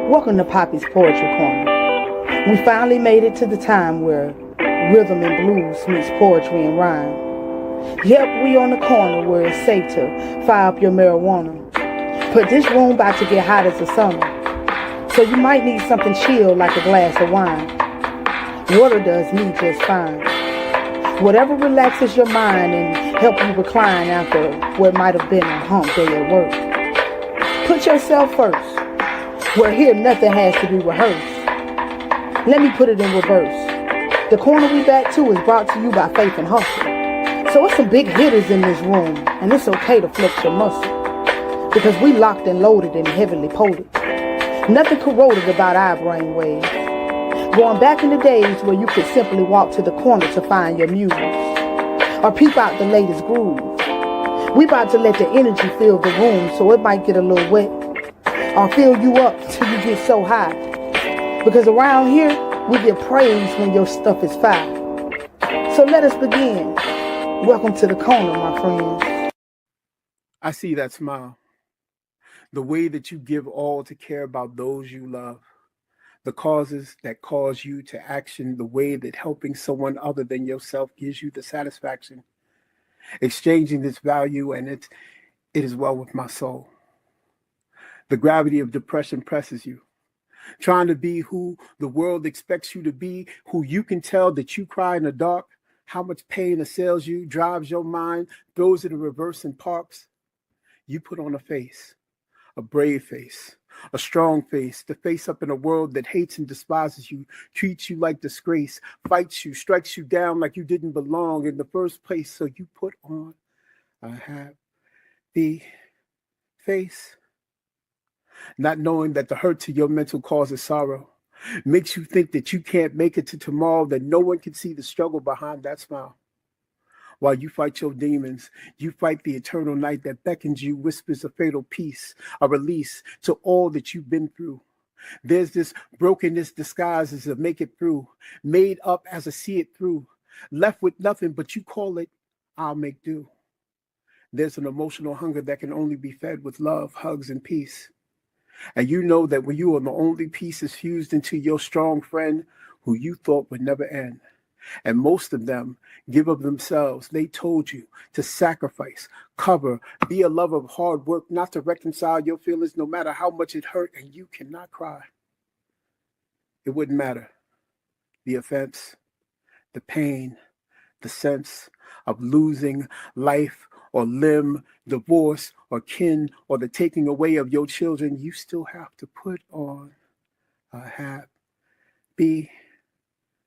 Welcome to Poppy's Poetry Corner. We finally made it to the time where rhythm and blues meets poetry and rhyme. Yep, we on the corner where it's safe to fire up your marijuana. But this room about to get hot as the summer, so you might need something chill like a glass of wine. Water does me just fine. Whatever relaxes your mind and help you recline after what might have been a hump day at work. Put yourself first. Where here nothing has to be rehearsed. Let me put it in reverse. The corner we back to is brought to you by Faith and Hustle. So it's some big hitters in this room, and it's okay to flex your muscle. Because we locked and loaded and heavily potent. Nothing corroded about our brain waves. Going back in the days where you could simply walk to the corner to find your muse. Or peep out the latest groove. We about to let the energy fill the room so it might get a little wet. Or fill you up till you get so high. Because around here, we get praise when your stuff is fire. So let us begin. Welcome to the corner, my friends. I see that smile. The way that you give all to care about those you love. The causes that cause you to action. The way that helping someone other than yourself gives you the satisfaction. Exchanging this value, and it is well with my soul. The gravity of depression presses you. Trying to be who the world expects you to be, who you can tell that you cry in the dark, how much pain assails you, drives your mind, throws it in reverse and parks. You put on a brave face, a strong face, the face up in a world that hates and despises you, treats you like disgrace, fights you, strikes you down like you didn't belong in the first place. So you put on a happy face. Not knowing that the hurt to your mental causes sorrow, makes you think that you can't make it to tomorrow, that no one can see the struggle behind that smile. While you fight your demons, you fight the eternal night that beckons you, whispers a fatal peace, a release to all that you've been through. There's this brokenness disguised as a make it through, made up as a see it through, left with nothing, but you call it, I'll make do. There's an emotional hunger that can only be fed with love, hugs, and peace. And you know that when you are the only pieces fused into your strong friend who you thought would never end. And most of them give of themselves. They told you to sacrifice, cover, be a lover of hard work, not to reconcile your feelings no matter how much it hurt, and you cannot cry. It wouldn't matter. The offense, the pain, the sense of losing life or limb, divorce or kin, or the taking away of your children, you still have to put on a happy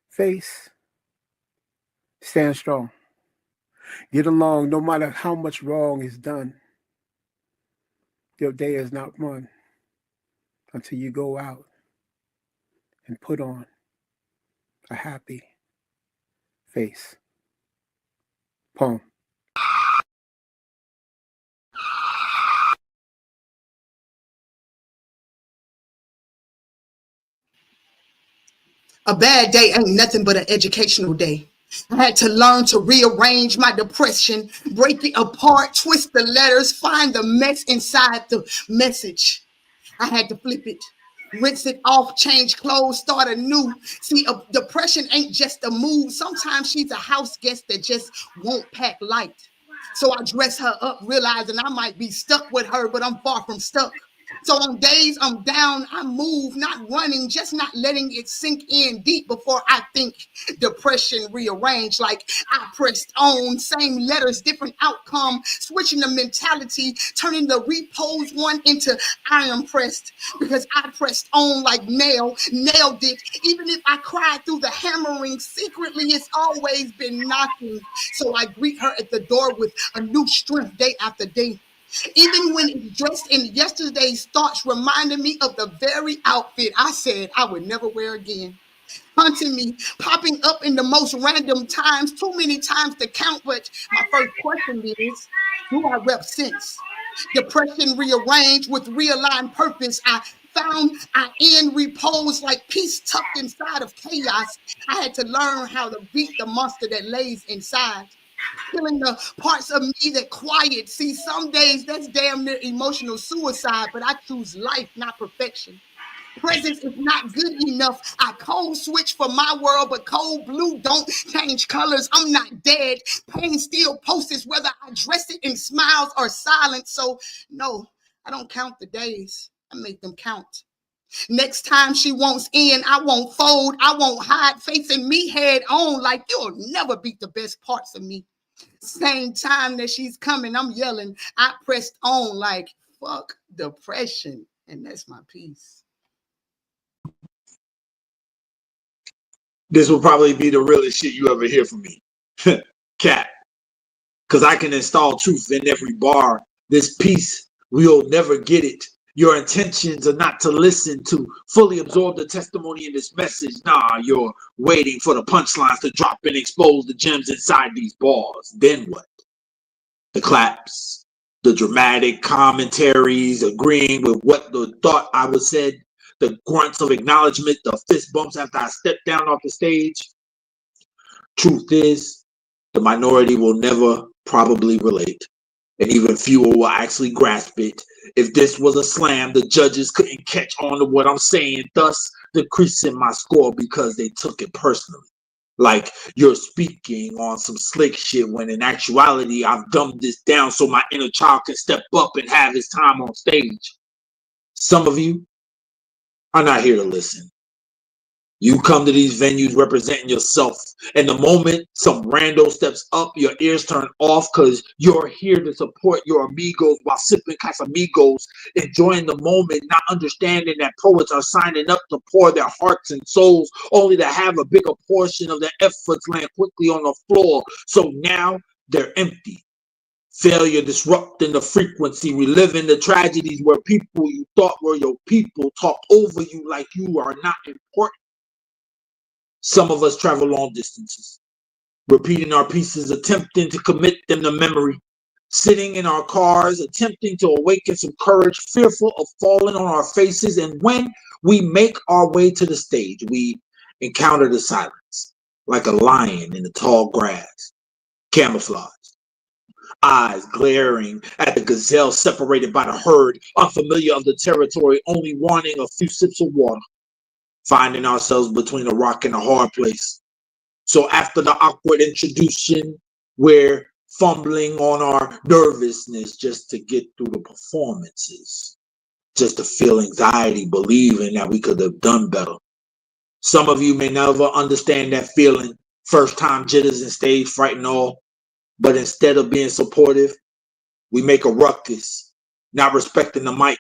face. Stand strong. Get along no matter how much wrong is done. Your day is not run until you go out and put on a happy face. Poem. A bad day ain't nothing but an educational day. I had to learn to rearrange my depression, break it apart, twist the letters, find the mess inside the message. I had to flip it, rinse it off, change clothes, start anew. See, depression ain't just a mood. Sometimes she's a house guest that just won't pack light. So I dress her up, realizing I might be stuck with her, but I'm far from stuck. So on days I'm down, I move, not running, just not letting it sink in deep before I think. Depression rearranged, like I pressed on, same letters, different outcome, switching the mentality, turning the repose one into iron pressed, because I pressed on like nailed it. Even if I cried through the hammering, secretly it's always been knocking. So I greet her at the door with a new strength day after day. Even when it's dressed in yesterday's thoughts, reminding me of the very outfit I said I would never wear again. Haunting me, popping up in the most random times, too many times to count. But my first question is, who I rep since? Depression rearranged with realigned purpose. I found I in repose like peace tucked inside of chaos. I had to learn how to beat the monster that lays inside. Killing the parts of me that quiet. See, some days that's damn near emotional suicide, but I choose life, not perfection. Presence is not good enough. I code switch for my world, but cold blue don't change colors. I'm not dead. Pain still posts whether I dress it in smiles or silence. So no, I don't count the days. I make them count. Next time she wants in, I won't fold. I won't hide, facing me head on like you'll never beat the best parts of me. Same time that she's coming, I'm yelling. I pressed on like fuck depression. And that's my piece. This will probably be the realest shit you ever hear from me. Cat. Because I can install truth in every bar. This piece, we'll never get it. Your intentions are not to listen, to fully absorb the testimony in this message. Nah, you're waiting for the punchlines to drop and expose the gems inside these bars. Then what? The claps, the dramatic commentaries, agreeing with what the thought I was said, the grunts of acknowledgement, the fist bumps after I step down off the stage. Truth is, the minority will never probably relate, and even fewer will actually grasp it. If this was a slam, the judges couldn't catch on to what I'm saying, thus decreasing my score because they took it personally. Like you're speaking on some slick shit when in actuality I've dumbed this down so my inner child can step up and have his time on stage. Some of you are not here to listen. You come to these venues representing yourself, and the moment some rando steps up, your ears turn off because you're here to support your amigos while sipping Casamigos, enjoying the moment, not understanding that poets are signing up to pour their hearts and souls, only to have a bigger portion of their efforts land quickly on the floor. So now they're empty. Failure disrupting the frequency, reliving the tragedies where people you thought were your people talk over you like you are not important. Some of us travel long distances, repeating our pieces, attempting to commit them to memory, sitting in our cars, attempting to awaken some courage, fearful of falling on our faces. And when we make our way to the stage, we encounter the silence, like a lion in the tall grass, camouflage. Eyes glaring at the gazelle separated by the herd, unfamiliar of the territory, only wanting a few sips of water, finding ourselves between a rock and a hard place. So after the awkward introduction, we're fumbling on our nervousness just to get through the performances, just to feel anxiety, believing that we could have done better. Some of you may never understand that feeling, first time jitters and stage fright and all, but instead of being supportive, we make a ruckus, not respecting the mic.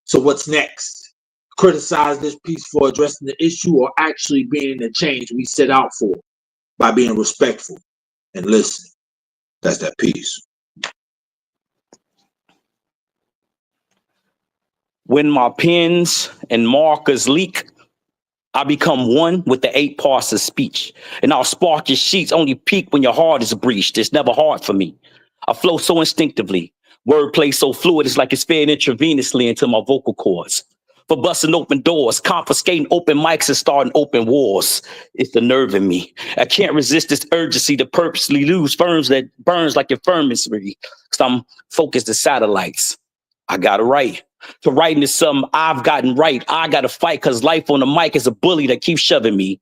So what's next? Criticize this piece for addressing the issue or actually being the change we set out for by being respectful and listening. That's that piece. When my pens and markers leak, I become one with the 8 parts of speech. And I'll spark your sheets, only peak when your heart is breached. It's never hard for me. I flow so instinctively. Wordplay so fluid, it's like it's fed intravenously into my vocal cords. For busting open doors, confiscating open mics and starting open wars. It's the nerve in me. I can't resist this urgency to purposely lose firms that burns like infirmary. Because I'm focused as satellites. I got it right. To writing is something I've gotten right. I got to fight because life on the mic is a bully that keeps shoving me.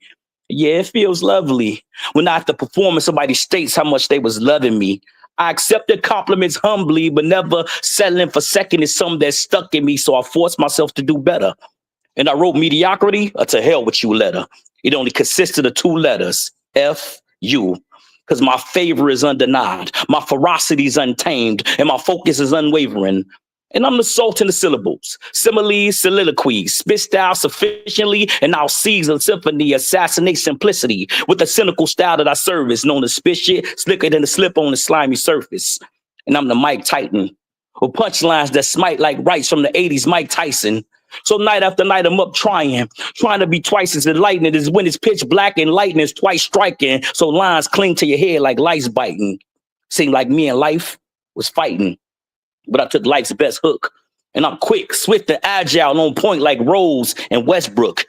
Yeah, it feels lovely. When after performing, somebody states how much they was loving me. I accepted compliments humbly, but never settling for second is something that stuck in me. So I forced myself to do better. And I wrote mediocrity, or to hell with you letter. It only consisted of 2 letters, F-U. Because my favor is undenied, my ferocity is untamed, and my focus is unwavering. And I'm the salt in the syllables, similes, soliloquies, spit style sufficiently, and I'll seize a symphony, assassinate simplicity with a cynical style that I service, known as spit shit, slicker than the slip on the slimy surface. And I'm the Mike Titan, with punchlines that smite like rights from the 80s Mike Tyson. So night after night, I'm up trying to be twice as enlightened as when it's pitch black and lightning is twice striking. So lines cling to your head like lice biting. Seemed like me and life was fighting. But I took life's best hook. And I'm quick, swift, and agile, and on point like Rose and Westbrook,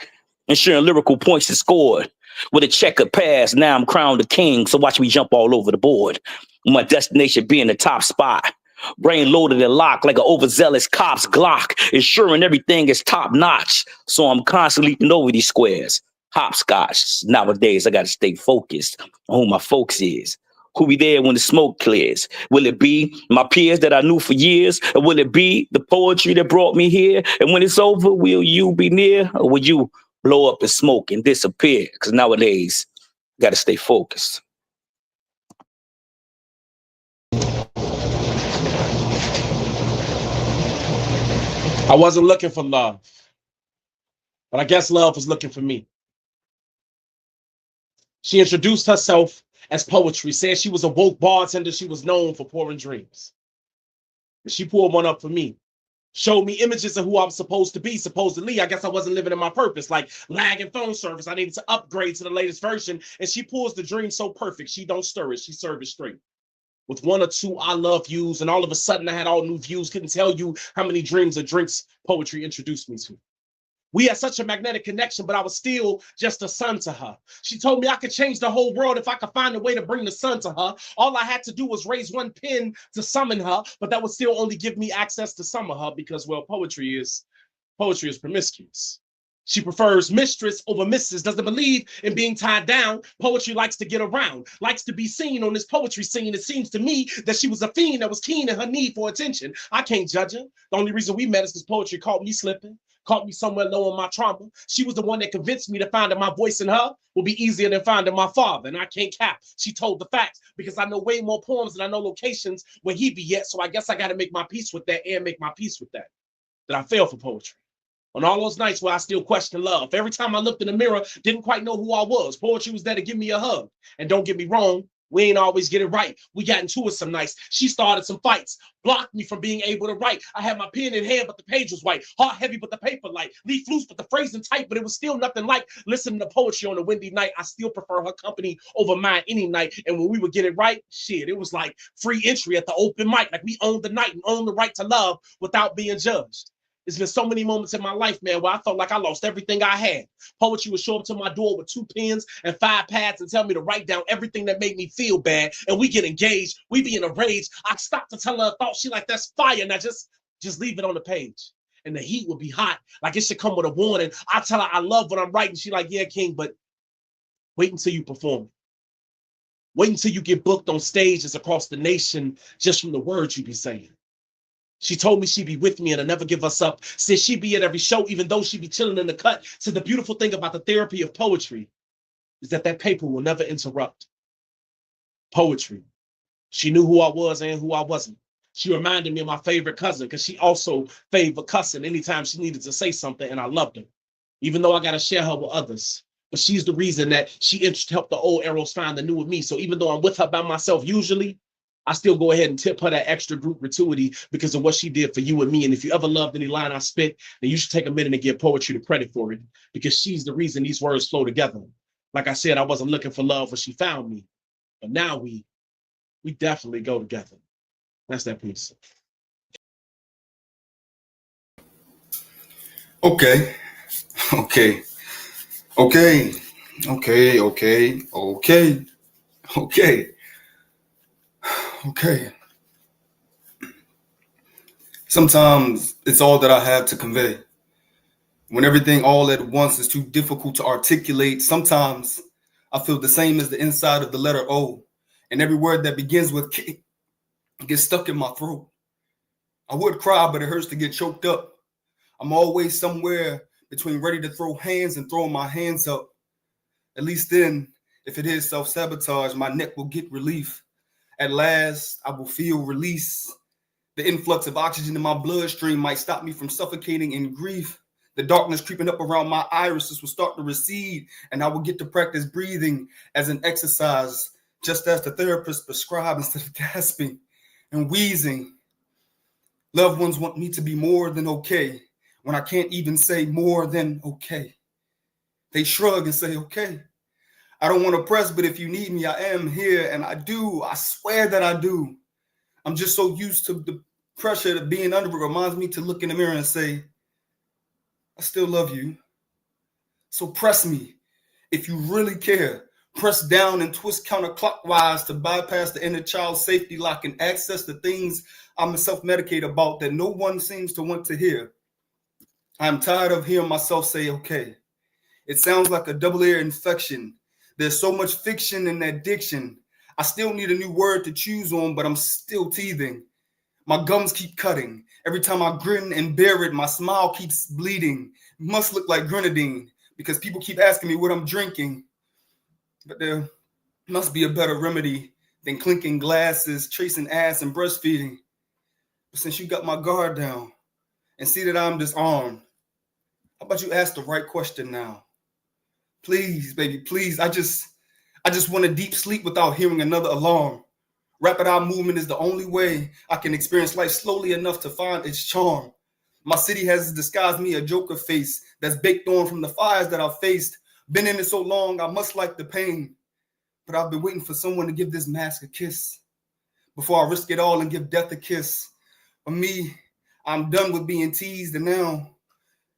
ensuring lyrical points is scored. With a checkered pass, now I'm crowned the king, so watch me jump all over the board. With my destination being the top spot. Brain loaded and locked like an overzealous cop's Glock, ensuring everything is top notch. So I'm constantly leaping over these squares. Hopscotch. Nowadays, I got to stay focused on who my folks is. Who be there when the smoke clears? Will it be my peers that I knew for years? Or will it be the poetry that brought me here? And when it's over, will you be near? Or will you blow up in smoke and disappear? Because nowadays, got to stay focused. I wasn't looking for love, but I guess love was looking for me. She introduced herself as poetry, said she was a woke bartender. She was known for pouring dreams. And she poured one up for me. Showed me images of who I was supposed to be, supposedly. I guess I wasn't living in my purpose, like lagging phone service. I needed to upgrade to the latest version. And she pulls the dream so perfect. She don't stir it. She serves it straight. With one or two I love yous, and all of a sudden I had all new views. Couldn't tell you how many dreams or drinks poetry introduced me to. We had such a magnetic connection, but I was still just a son to her. She told me I could change the whole world if I could find a way to bring the sun to her. All I had to do was raise one pen to summon her, but that would still only give me access to some of her because, well, poetry is promiscuous. She prefers mistress over missus, doesn't believe in being tied down. Poetry likes to get around, likes to be seen on this poetry scene. It seems to me that she was a fiend that was keen in her need for attention. I can't judge her. The only reason we met is because poetry caught me slipping, caught me somewhere low on my trauma. She was the one that convinced me to find that my voice in her will be easier than finding my father, and I can't cap. She told the facts because I know way more poems than I know locations where he be at, so I guess I got to make my peace with that and make my peace with that I fell for poetry. On all those nights where I still question love, every time I looked in the mirror, didn't quite know who I was. Poetry was there to give me a hug. And don't get me wrong, we ain't always get it right. We got into it some nights. She started some fights, blocked me from being able to write. I had my pen in hand, but the page was white. Heart heavy, but the paper light. Leaf loose, but the phrasing tight, but it was still nothing like listening to poetry on a windy night. I still prefer her company over mine any night. And when we would get it right, shit, it was like free entry at the open mic. Like we owned the night and owned the right to love without being judged. There's been so many moments in my life, man, where I felt like I lost everything I had. Poetry would show up to my door with 2 pens and 5 pads and tell me to write down everything that made me feel bad. And we get engaged. We be in a rage. I stopped to tell her a thought. She like, that's fire. Now just leave it on the page. And the heat would be hot. Like it should come with a warning. I tell her I love what I'm writing. She like, yeah, King, but wait until you perform. Wait until you get booked on stages across the nation just from the words you be saying. She told me she'd be with me and I'd never give us up. Said she'd be at every show, even though she'd be chilling in the cut. So the beautiful thing about the therapy of poetry is that paper will never interrupt. Poetry. She knew who I was and who I wasn't. She reminded me of my favorite cousin because she also favored cussing anytime she needed to say something, and I loved her, even though I got to share her with others. But she's the reason that she helped the old arrows find the new with me. So even though I'm with her by myself usually, I still go ahead and tip her that extra group gratuity because of what she did for you and me. And if you ever loved any line I spit, then you should take a minute and give poetry the credit for it because she's the reason these words flow together. Like I said, I wasn't looking for love when she found me, but now we definitely go together. That's that piece. Okay. Sometimes it's all that I have to convey. When everything all at once is too difficult to articulate, sometimes I feel the same as the inside of the letter O, and every word that begins with K gets stuck in my throat. I would cry, but it hurts to get choked up. I'm always somewhere between ready to throw hands and throwing my hands up. At least then, if it is self-sabotage, my neck will get relief. At last, I will feel release. The influx of oxygen in my bloodstream might stop me from suffocating in grief. The darkness creeping up around my irises will start to recede, and I will get to practice breathing as an exercise, just as the therapist prescribed, instead of gasping and wheezing. Loved ones want me to be more than okay when I can't even say more than okay. They shrug and say, okay. I don't want to press, but if you need me, I am here, and I do. I swear that I do. I'm just so used to the pressure that being under it reminds me to look in the mirror and say, I still love you. So press me if you really care. Press down and twist counterclockwise to bypass the inner child safety lock and access the things I'm self-medicate about that no one seems to want to hear. I'm tired of hearing myself say, okay. It sounds like a double ear infection. There's so much fiction in that diction. I still need a new word to choose on, but I'm still teething. My gums keep cutting. Every time I grin and bear it, my smile keeps bleeding. It must look like grenadine because people keep asking me what I'm drinking. But there must be a better remedy than clinking glasses, tracing ass, and breastfeeding. But since you got my guard down and see that I'm disarmed, how about you ask the right question now? Please, baby, please. I just want a deep sleep without hearing another alarm. Rapid eye movement is the only way I can experience life slowly enough to find its charm. My city has disguised me a joker face that's baked on from the fires that I've faced. Been in it so long, I must like the pain. But I've been waiting for someone to give this mask a kiss before I risk it all and give death a kiss. For me, I'm done with being teased, and now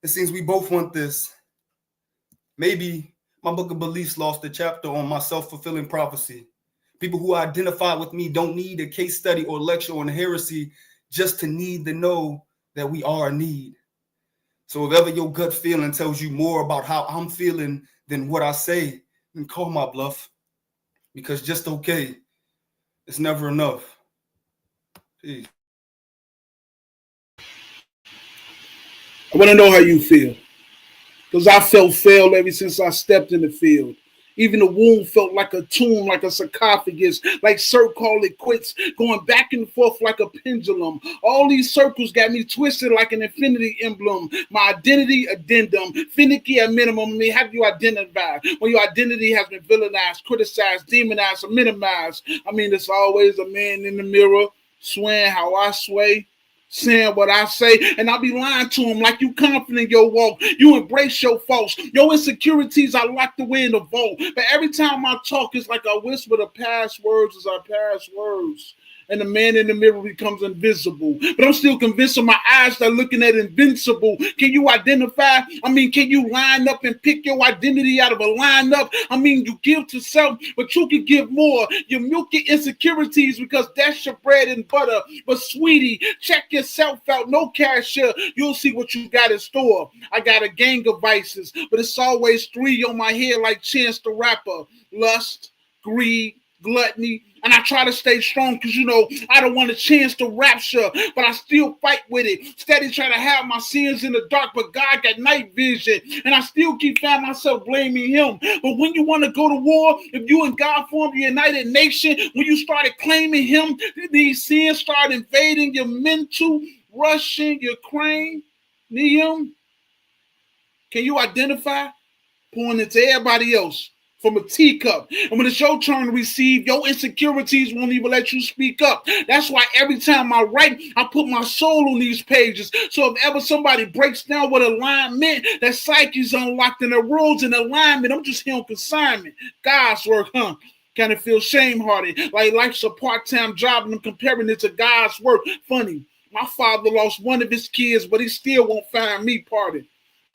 it seems we both want this. Maybe my book of beliefs lost a chapter on my self-fulfilling prophecy. People who identify with me don't need a case study or lecture on heresy just to need to know that we are a need. So if ever your gut feeling tells you more about how I'm feeling than what I say, then call my bluff. Because just okay, it's never enough. Peace. I want to know how you feel. Because I felt failed ever since I stepped in the field. Even the wound felt like a tomb, like a sarcophagus, like Sir called it quits, going back and forth like a pendulum. All these circles got me twisted like an infinity emblem. My identity addendum, finicky at minimum. I mean, how do you identify when your identity has been villainized, criticized, demonized, or minimized? I mean, there's always a man in the mirror swaying how I sway, saying what I say, and I'll be lying to him like you confident in your walk. You embrace your faults. Your insecurities are locked away in the vault. But every time I talk, it's like I whisper the past words as I pass words. And the man in the mirror becomes invisible. But I'm still convinced of my eyes that are looking at invincible. Can you identify? I mean, can you line up and pick your identity out of a lineup? I mean, you give to self, but you can give more. You milk your insecurities because that's your bread and butter. But sweetie, check yourself out. No cashier. You'll see what you got in store. I got a gang of vices, but it's always 3 on my head like Chance the Rapper. Lust, greed, gluttony, and I try to stay strong because, you know, I don't want a chance to rapture, but I still fight with it. Steady trying to have my sins in the dark, but God got night vision, and I still keep finding myself blaming him. But when you want to go to war, if you and God form the United Nation, when you started claiming him, these sins start invading your mental, Russian, Ukraine, Neum. Can you identify? Pointing to everybody else from a teacup. And when it's your turn to receive, your insecurities won't even let you speak up. That's why every time I write, I put my soul on these pages. So if ever somebody breaks down what alignment, that psyche's unlocked and the rules in alignment, I'm just here on consignment. God's work, huh? Kind of feel shame-hearted, like life's a part-time job and I'm comparing it to God's work. Funny, my father lost one of his kids, but he still won't find me parted.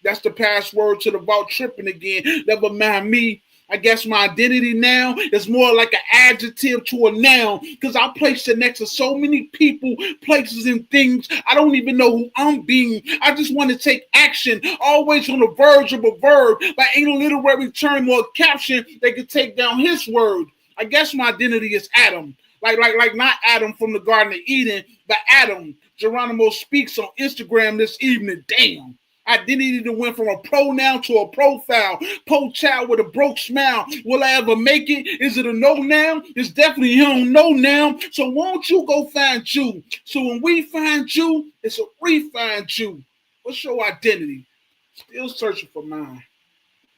That's the password to the vault tripping again. Never mind me. I guess my identity now is more like an adjective to a noun because I place it next to so many people, places, and things. I don't even know who I'm being. I just want to take action, always on the verge of a verb. But ain't a literary term or a caption that could take down his word. I guess my identity is Adam. Like not Adam from the Garden of Eden, but Adam. Geronimo speaks on Instagram this evening. Damn. Identity to went from a pronoun to a profile. Po child with a broke smile. Will I ever make it? Is it a no now? It's definitely you don't know now. So won't you go find you? So when we find you, it's a re-find you. What's your identity? Still searching for mine.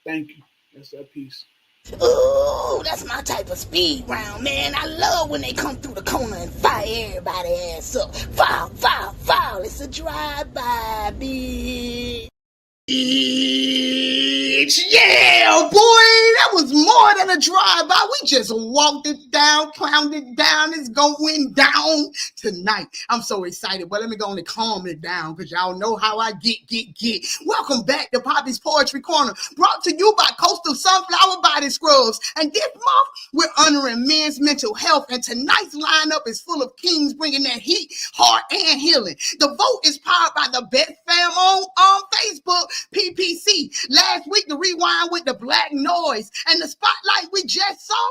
Thank you. That's that piece. Ooh, that's my type of speed round, man. I love when they come through the corner and fire everybody ass up. Foul, foul, foul. It's a drive-by, bitch. Yeah, boy, that That was more than a drive-by. We just walked it down, clowned it down. It's going down tonight. I'm so excited, but let me go and calm it down because y'all know how I get. Welcome back to Poppy's Poetry Corner, brought to you by Coastal Sunflower Body Scrubs. And this month, we're honoring men's mental health, and tonight's lineup is full of kings bringing that heat, heart, and healing. The vote is powered by the best fam on Facebook, P.P.C. Last week, the rewind went to Black Noise, and the spotlight we just saw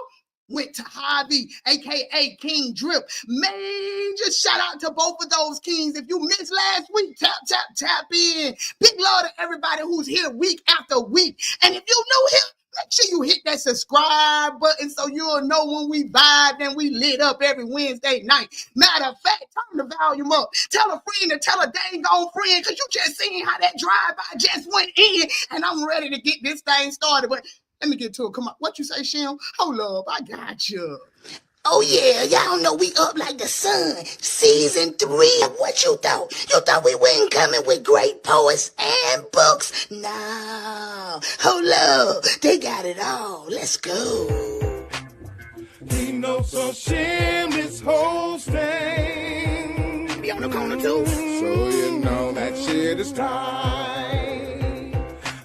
went to Javi, aka King Drip. Major shout out to both of those kings. If you missed last week, tap in. Big love to everybody who's here week after week. And if you new here, make sure you hit that subscribe button so you'll know when we vibe and we lit up every Wednesday night. Matter of fact, turn the volume up. Tell a friend to tell a dang on friend, because you just seen how that drive-by just went in, and I'm ready to get this thing started. But let me get to it. Come on. What you say, Shem? Hold up. I got you. Oh yeah, y'all know we up like the sun. Season 3. What you thought? You thought we weren't coming with great poets and books? No. Hold up. They got it all. Let's go. He knows so shameless hosting. Be on the corner too. So you know that shit is tight.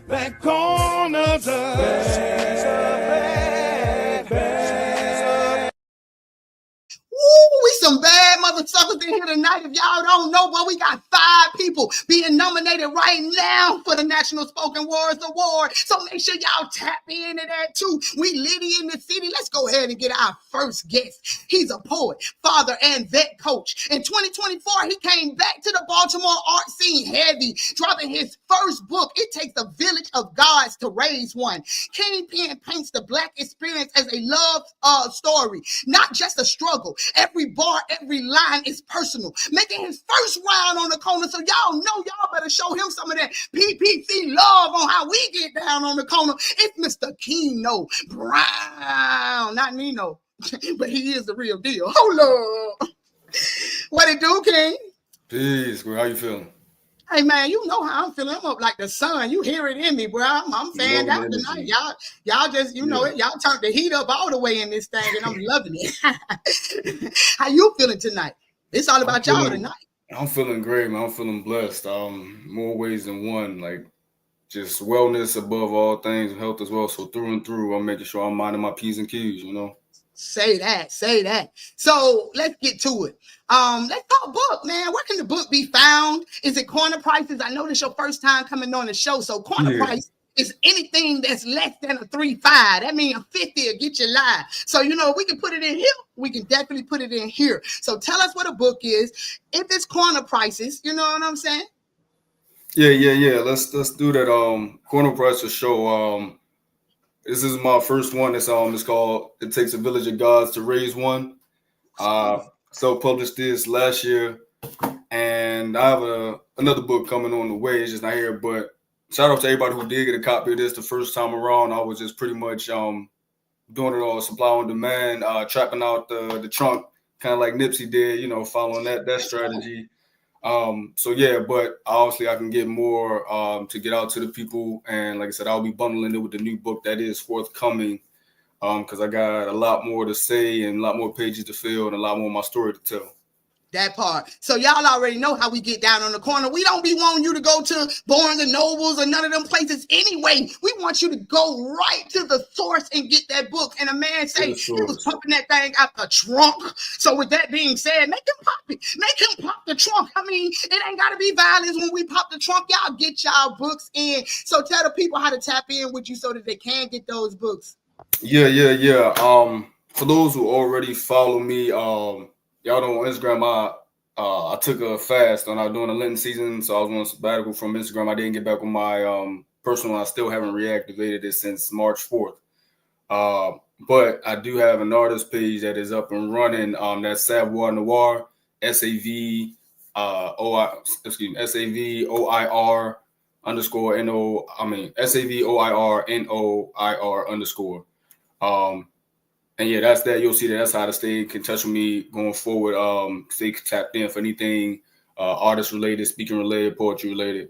That corner's a bad. Ooh, we some bad motherfuckers in here tonight. If y'all don't know, but we got 5 people being nominated right now for the National Spoken Words Award. So make sure y'all tap into that too. We litty in the city. Let's go ahead and get our first guest. He's a poet, father, and vet coach. In 2024, he came back to the Baltimore art scene heavy, dropping his first book, It Takes a Village of Gods to Raise One. Kingpin paints the Black experience as a love story, not just a struggle. Every bar, every line is personal, making his first round on the corner. So y'all know y'all better show him some of that P.P.C love on how we get down on the corner. It's Mr. Keno Brown, not Nino, but he is the real deal. Hold up. What it do, King? Peace, bro. How you feeling? Hey man, you know how I'm feeling. I'm up like the sun. You hear it in me, bro. I'm fanned out tonight. Y'all just, you know it. Y'all turned the heat up all the way in this thing, and I'm loving it. How you feeling tonight? It's all about y'all tonight. I'm feeling great, man. I'm feeling blessed. More ways than one. Like just wellness above all things, health as well. So through and through, I'm making sure I'm minding my P's and Q's, you know. Say that. So let's get to it. Let's talk book, man. Where can the book be found? Is it corner prices? I know this your first time coming on the show, so corner price is anything that's less than a 3.5. That means a 50 will get you live. So you know we can put it in here. We can definitely put it in here. So tell us what a book is. If it's corner prices, you know what I'm saying? Yeah. Let's do that. Corner price for show. This is my first one. It's called It Takes a Village of Gods to Raise One. Self-published this last year, and I have another book coming on the way. It's just not here, but shout out to everybody who did get a copy of this the first time around. I was just pretty much doing it all supply on demand, trapping out the trunk, kind of like Nipsey did, you know, following that strategy. So yeah, but obviously I can get more to get out to the people, and like I said, I'll be bundling it with the new book that is forthcoming, because I got a lot more to say and a lot more pages to fill and a lot more of my story to tell. That part. So y'all already know how we get down on the corner. We don't be wanting you to go to Barnes and Nobles or none of them places anyway. We want you to go right to the source and get that book. And a man say he was pumping that thing out the trunk. So with that being said, make him pop it. Make him pop the trunk. I mean, it ain't got to be violence when we pop the trunk. Y'all get y'all books in. So tell the people how to tap in with you so that they can get those books. Yeah. For those who already follow me, y'all know on Instagram, I took a fast when I was doing the Lenten season, so I was on a sabbatical from Instagram. I didn't get back on my personal. I still haven't reactivated it since March 4th. But I do have an artist page that is up and running. That's Savoir Noir, SAVOIR underscore NO. I mean SAVOIR NOIR underscore. And yeah, that's that. You'll see that. That's how to stay in touch with me going forward. Stay tapped in for anything artist related, speaking related, poetry related.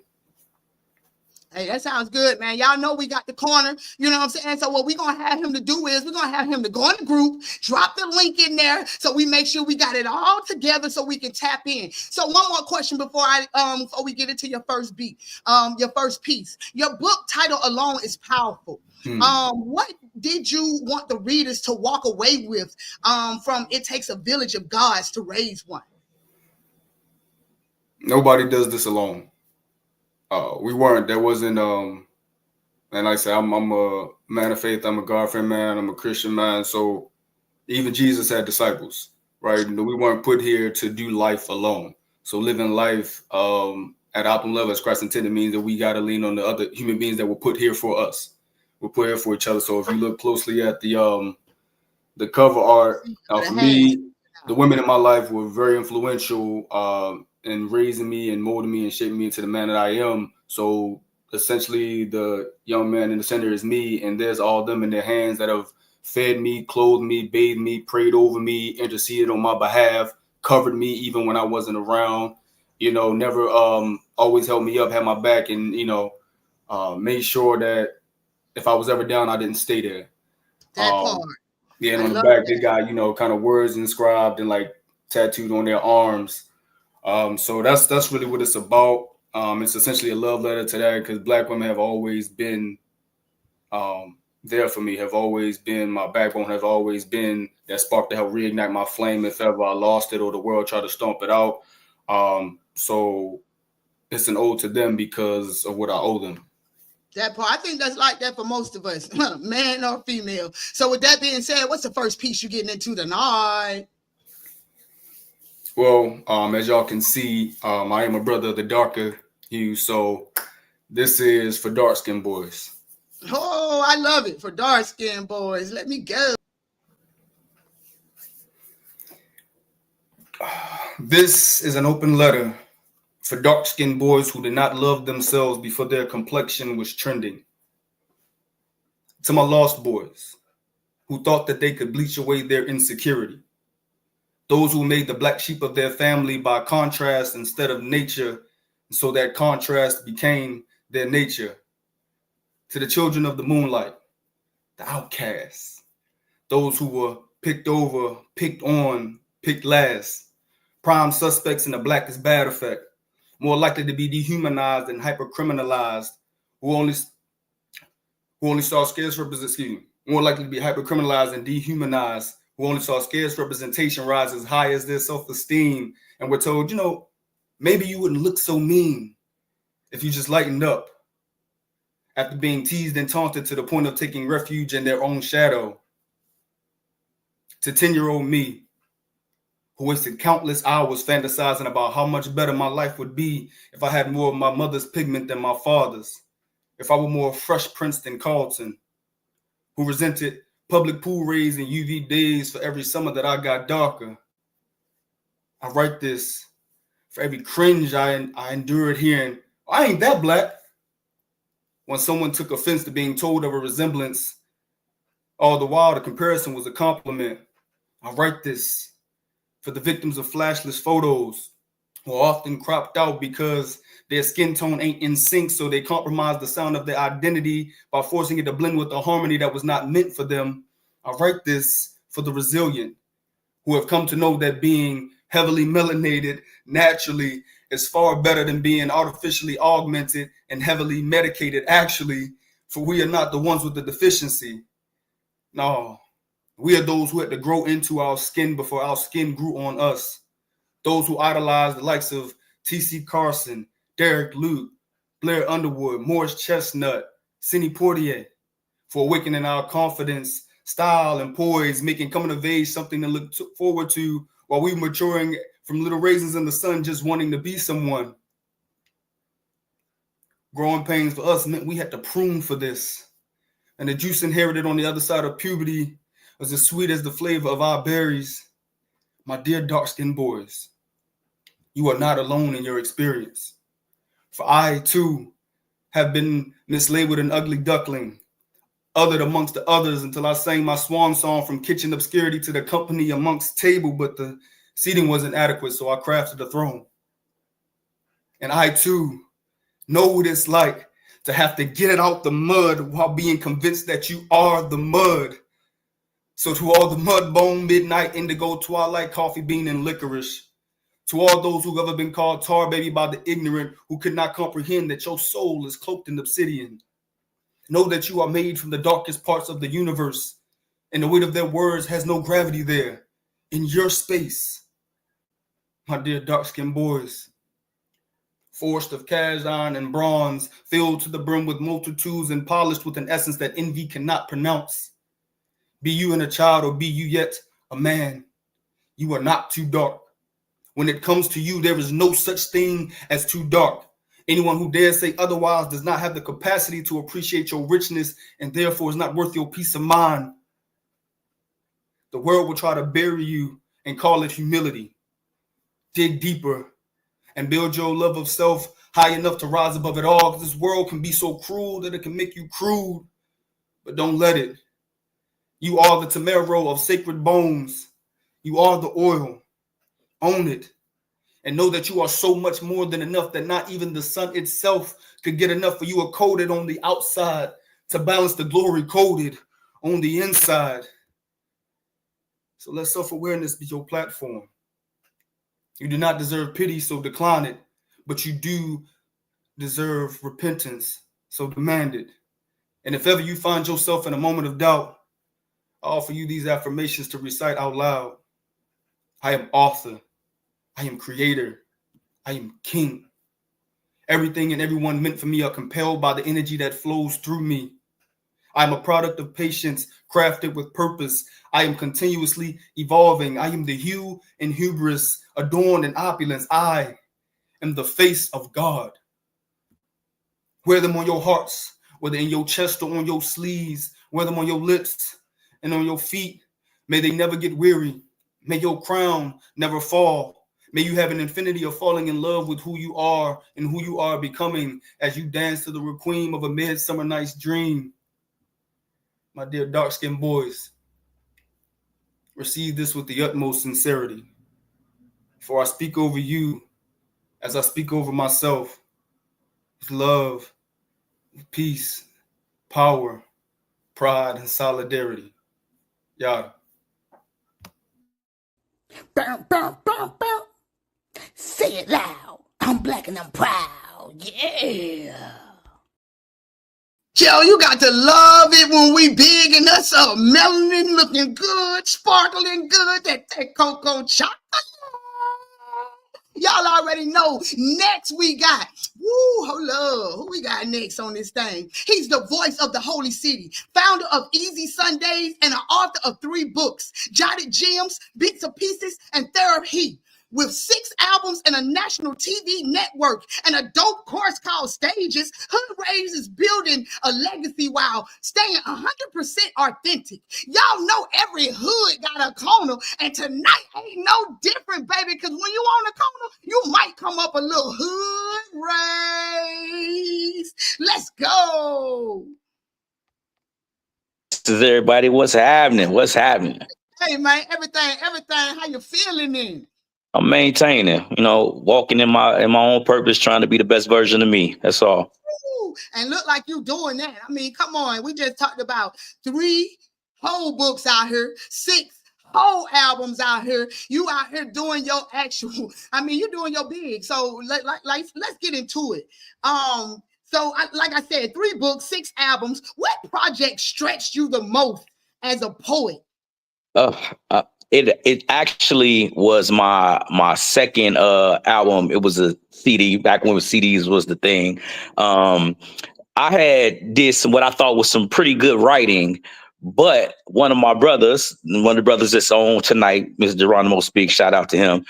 Hey, that sounds good, man. Y'all know we got the corner. You know what I'm saying? So what we're going to have him to do is we're going to have him to go in the group, drop the link in there so we make sure we got it all together so we can tap in. So one more question before we get into your first beat, your first piece. Your book title alone is powerful. What did you want the readers to walk away with from It Takes a Village of Gods to Raise One? Nobody does this alone. We weren't. There wasn't. And like I said, I'm a man of faith. I'm a God-fearing man. I'm a Christian man. So even Jesus had disciples, right? We weren't put here to do life alone. So living life at optimal level, as Christ intended, means that we got to lean on the other human beings that were put here for us. We're put here for each other. So if you look closely at the cover art, for me, the women in my life were very influential in raising me and molding me and shaping me into the man that I am. So essentially, the young man in the center is me, and there's all of them in their hands that have fed me, clothed me, bathed me, prayed over me, interceded on my behalf, covered me even when I wasn't around. Never always held me up, had my back, and made sure that if I was ever down, I didn't stay there. That part. Yeah, and on the back, they got, kind of words inscribed and like tattooed on their arms. So that's really what it's about. It's essentially a love letter to that, because Black women have always been there for me, have always been my backbone, have always been that spark to help reignite my flame if ever I lost it or the world tried to stomp it out. So it's an ode to them because of what I owe them. That part, I think that's like that for most of us, man or female. So with that being said, what's the first piece you're getting into tonight? Well, as y'all can see, I am a brother of the darker hue, so this is for dark-skinned boys. Oh, I love it. For dark-skinned boys. Let me go. This is an open letter for dark-skinned boys who did not love themselves before their complexion was trending. To my lost boys who thought that they could bleach away their insecurity. Those who made the black sheep of their family by contrast instead of nature, so that contrast became their nature. To the children of the moonlight, the outcasts, those who were picked over, picked on, picked last, prime suspects in the black is bad effect, more likely to be dehumanized and hypercriminalized, who only saw scarce representation, more likely to be hypercriminalized and dehumanized, who only saw scarce representation rise as high as their self-esteem, and were told, maybe you wouldn't look so mean if you just lightened up. After being teased and taunted to the point of taking refuge in their own shadow. To 10-year-old me, who wasted countless hours fantasizing about how much better my life would be if I had more of my mother's pigment than my father's, if I were more Fresh Prince than Carlton, who resented public pool rays and UV days for every summer that I got darker. I write this for every cringe I endured hearing, I ain't that black. When someone took offense to being told of a resemblance, all the while the comparison was a compliment. I write this for the victims of flashless photos who are often cropped out because their skin tone ain't in sync, so they compromise the sound of their identity by forcing it to blend with a harmony that was not meant for them. I write this for the resilient who have come to know that being heavily melanated naturally is far better than being artificially augmented and heavily medicated, actually, for we are not the ones with the deficiency. No, we are those who had to grow into our skin before our skin grew on us. Those who idolize the likes of T.C. Carson, Derek Luke, Blair Underwood, Morris Chestnut, Sidney Poitier, for awakening our confidence, style, and poise, making coming of age something to look forward to while we maturing from little raisins in the sun, just wanting to be someone. Growing pains for us meant we had to prune for this. And the juice inherited on the other side of puberty was as sweet as the flavor of our berries. My dear dark-skinned boys, you are not alone in your experience. For I, too, have been mislabeled an ugly duckling, othered amongst the others until I sang my swan song from kitchen obscurity to the company amongst table, but the seating wasn't adequate, so I crafted a throne. And I, too, know what it's like to have to get it out the mud while being convinced that you are the mud. So to all the mud bone, midnight, indigo, twilight, coffee bean, and licorice, to all those who've ever been called tar baby by the ignorant who could not comprehend that your soul is cloaked in obsidian, know that you are made from the darkest parts of the universe, and the weight of their words has no gravity there, in your space. My dear dark-skinned boys, forged of cast iron and bronze, filled to the brim with multitudes and polished with an essence that envy cannot pronounce. Be you a child or be you yet a man, you are not too dark. When it comes to you, there is no such thing as too dark. Anyone who dares say otherwise does not have the capacity to appreciate your richness and therefore is not worth your peace of mind. The world will try to bury you and call it humility. Dig deeper and build your love of self high enough to rise above it all, because this world can be so cruel that it can make you crude, but don't let it. You are the tamaro of sacred bones. You are the oil. Own it. And know that you are so much more than enough that not even the sun itself could get enough for you are coated on the outside to balance the glory coded on the inside. So let self-awareness be your platform. You do not deserve pity, so decline it, but you do deserve repentance, so demand it. And if ever you find yourself in a moment of doubt, I offer you these affirmations to recite out loud. I am author. I am creator. I am king. Everything and everyone meant for me are compelled by the energy that flows through me. I am a product of patience, crafted with purpose. I am continuously evolving. I am the hue and hubris, adorned in opulence. I am the face of God. Wear them on your hearts, whether in your chest or on your sleeves. Wear them on your lips and on your feet. May they never get weary. May your crown never fall. May you have an infinity of falling in love with who you are and who you are becoming as you dance to the requiem of a midsummer night's dream. My dear dark-skinned boys, receive this with the utmost sincerity. For I speak over you as I speak over myself, with love, with peace, power, pride, and solidarity. Yada. Bow, bow, bow, bow. Say it loud. I'm black and I'm proud. Yeah. Yo, you got to love it when we bigging us up, melanin looking good, sparkling good, that cocoa chocolate. Y'all already know. Next we got, hold up. Who we got next on this thing? He's the voice of the Holy City, founder of Easy Sundays, and an author of 3 books, Jotted Gems, Bits of Pieces, and Therapy. With 6 albums and a national TV network and a dope course called Stages, Hood Raised is building a legacy while staying 100% authentic. Y'all know every hood got a corner, and tonight ain't no different, baby, because when you on the corner, you might come up a little hood raised. Let's go. This is everybody. What's happening? What's happening? Hey, man, everything, how you feeling in? I'm maintaining, walking in my own purpose, trying to be the best version of me. That's all. Ooh, and look like you doing that. I mean, come on. We just talked about 3 whole books out here, 6 whole albums out here. You out here doing your actual, you're doing your big. So let's get into it. Like I said, 3 books, 6 albums. What project stretched you the most as a poet? It actually was my second album. It was a CD back when CDs was the thing. I had did what I thought was some pretty good writing, but one of the brothers that's on tonight, Mr. Geronimo Speaks, shout out to him,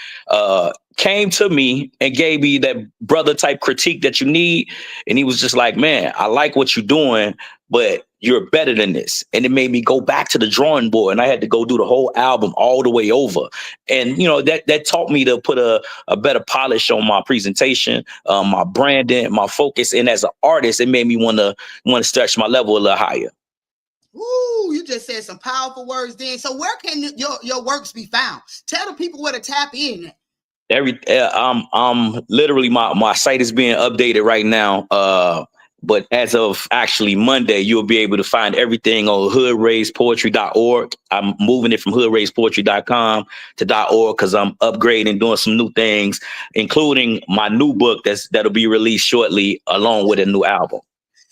came to me and gave me that brother type critique that you need. And he was just like, man, I like what you're doing, but you're better than this. And it made me go back to the drawing board, and I had to go do the whole album all the way over. And, that taught me to put a better polish on my presentation, my branding, my focus. And as an artist, it made me want to stretch my level a little higher. Ooh, you just said some powerful words then. So where can your works be found? Tell the people where to tap in. I'm literally my site is being updated right now. But as of actually Monday, you'll be able to find everything on hoodraispoetry.org. I'm moving it from hoodraispoetry.com to .org because I'm upgrading, doing some new things, including my new book that'll be released shortly, along with a new album.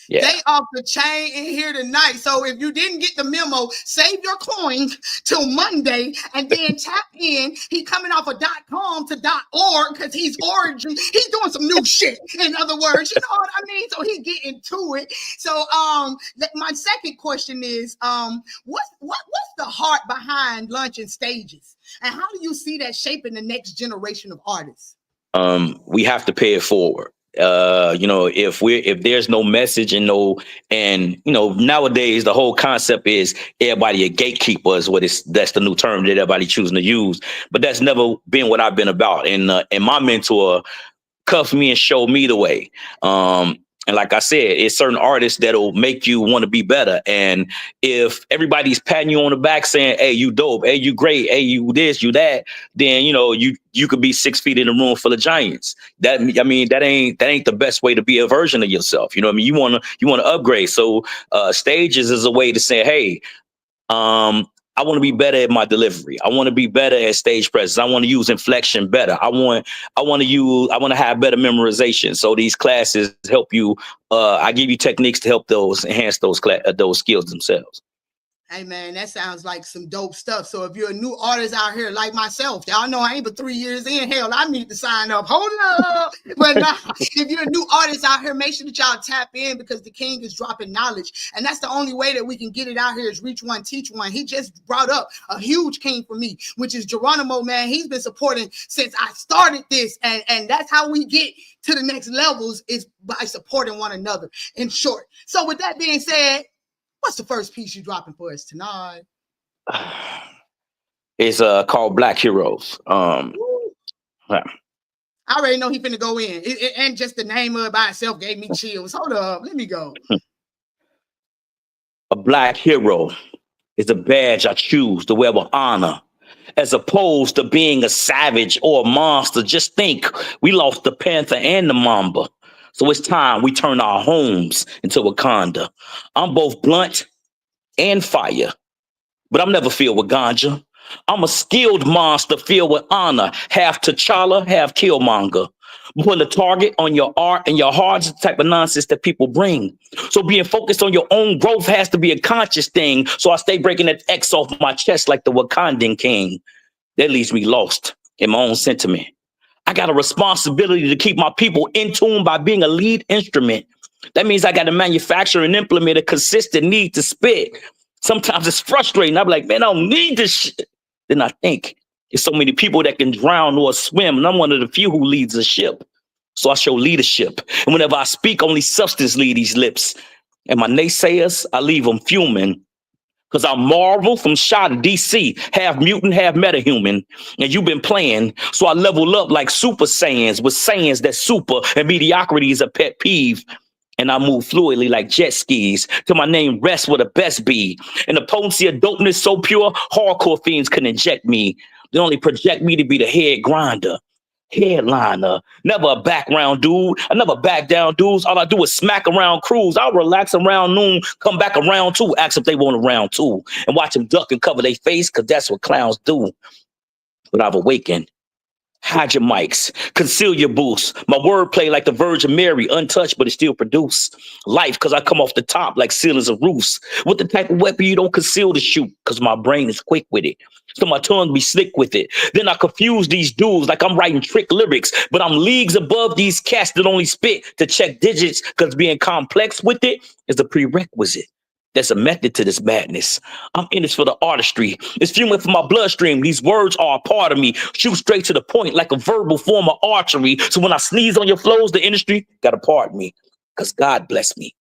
Yeah. They off the chain in here tonight. So if you didn't get the memo, save your coins till Monday and then tap in. He coming off of .com to .org because he's origin. He's doing some new shit. In other words, you know what I mean? So he getting to it. So my second question is what's the heart behind Lunch and Stages? And how do you see that shaping the next generation of artists? We have to pay it forward. If there's no message and nowadays the whole concept is everybody a gatekeeper is that's the new term that everybody choosing to use, but that's never been what I've been about. And my mentor cuffed me and showed me the way. And like I said, it's certain artists that'll make you want to be better. And if everybody's patting you on the back saying, hey, you dope, hey, you great, hey, you this, you that, then, you could be 6 feet in a room full of giants. That ain't the best way to be a version of yourself. You know what I mean? You want to upgrade. So Stages is a way to say, hey, I want to be better at my delivery. I want to be better at stage presence. I want to use inflection better. I want to have better memorization. So these classes help you. I give you techniques to help enhance those skills themselves. Hey man, that sounds like some dope stuff. So if you're a new artist out here like myself, y'all know I ain't but 3 years in. Hell, I need to sign up. Hold up. But nah, if you're a new artist out here, make sure that y'all tap in because the king is dropping knowledge. And that's the only way that we can get it out here is reach one, teach one. He just brought up a huge king for me, which is Geronimo, man. He's been supporting since I started this. And that's how we get to the next levels is by supporting one another, in short. So with that being said, what's the first piece you dropping for us tonight? It's called Black Heroes. I already know he finna go in. And just the name of it by itself gave me chills. Hold up, let me go. A black hero is a badge I choose to wear with honor, as opposed to being a savage or a monster. Just think, we lost the panther and the mamba. So it's time we turn our homes into Wakanda. I'm both blunt and fire, but I'm never filled with ganja. I'm a skilled monster filled with honor, half T'Challa, half Killmonger. Put a target on your art and your heart is the type of nonsense that people bring. So being focused on your own growth has to be a conscious thing. So I stay breaking that X off my chest like the Wakandan king. That leaves me lost in my own sentiment. I got a responsibility to keep my people in tune by being a lead instrument. That means I got to manufacture and implement a consistent need to spit. Sometimes it's frustrating. I'm like, man, I don't need this shit. Then I think there's so many people that can drown or swim, and I'm one of the few who leads a ship. So I show leadership. And whenever I speak, only substance leaves these lips. And my naysayers, I leave them fuming. Because I'm Marvel from Shaw to DC, half mutant, half metahuman. And you've been playing, so I level up like Super Saiyans with sayings that super and mediocrity is a pet peeve. And I move fluidly like jet skis till my name rests where the best be. And the potency of dopeness so pure, hardcore fiends can inject me. They only project me to be the head grinder. Headliner, never a background dude. I never back down dudes. All I do is smack around crews. I'll relax around noon, come back around two, ask if they want a round two, and watch them duck and cover their face, because that's what clowns do. But I've awakened. Hide your mics, conceal your booths. My wordplay like the Virgin Mary, untouched, but it still produce life, because I come off the top like ceilings of roofs. With the type of weapon you don't conceal to shoot, because my brain is quick with it. So my tongue be slick with it. Then I confuse these dudes like I'm writing trick lyrics, but I'm leagues above these cats that only spit to check digits, because being complex with it is a prerequisite. There's a method to this madness. I'm in this for the artistry. It's fueling for my bloodstream. These words are a part of me. Shoot straight to the point like a verbal form of archery. So when I sneeze on your flows, the industry got to pardon me, because God bless me.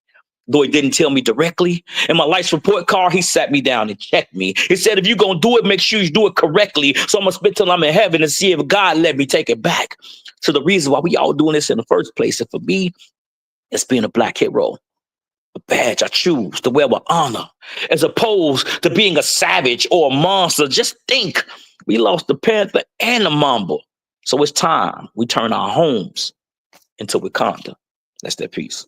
Though he didn't tell me directly. In my life report card, he sat me down and checked me. He said, if you're going to do it, make sure you do it correctly. So I'm going to spit till I'm in heaven and see if God let me take it back. So the reason why we all doing this in the first place, and for me, it's being a black hero. A badge I choose to wear with honor, as opposed to being a savage or a monster. Just think, we lost the panther and the mamba. So it's time we turn our homes into Wakanda. That's that piece.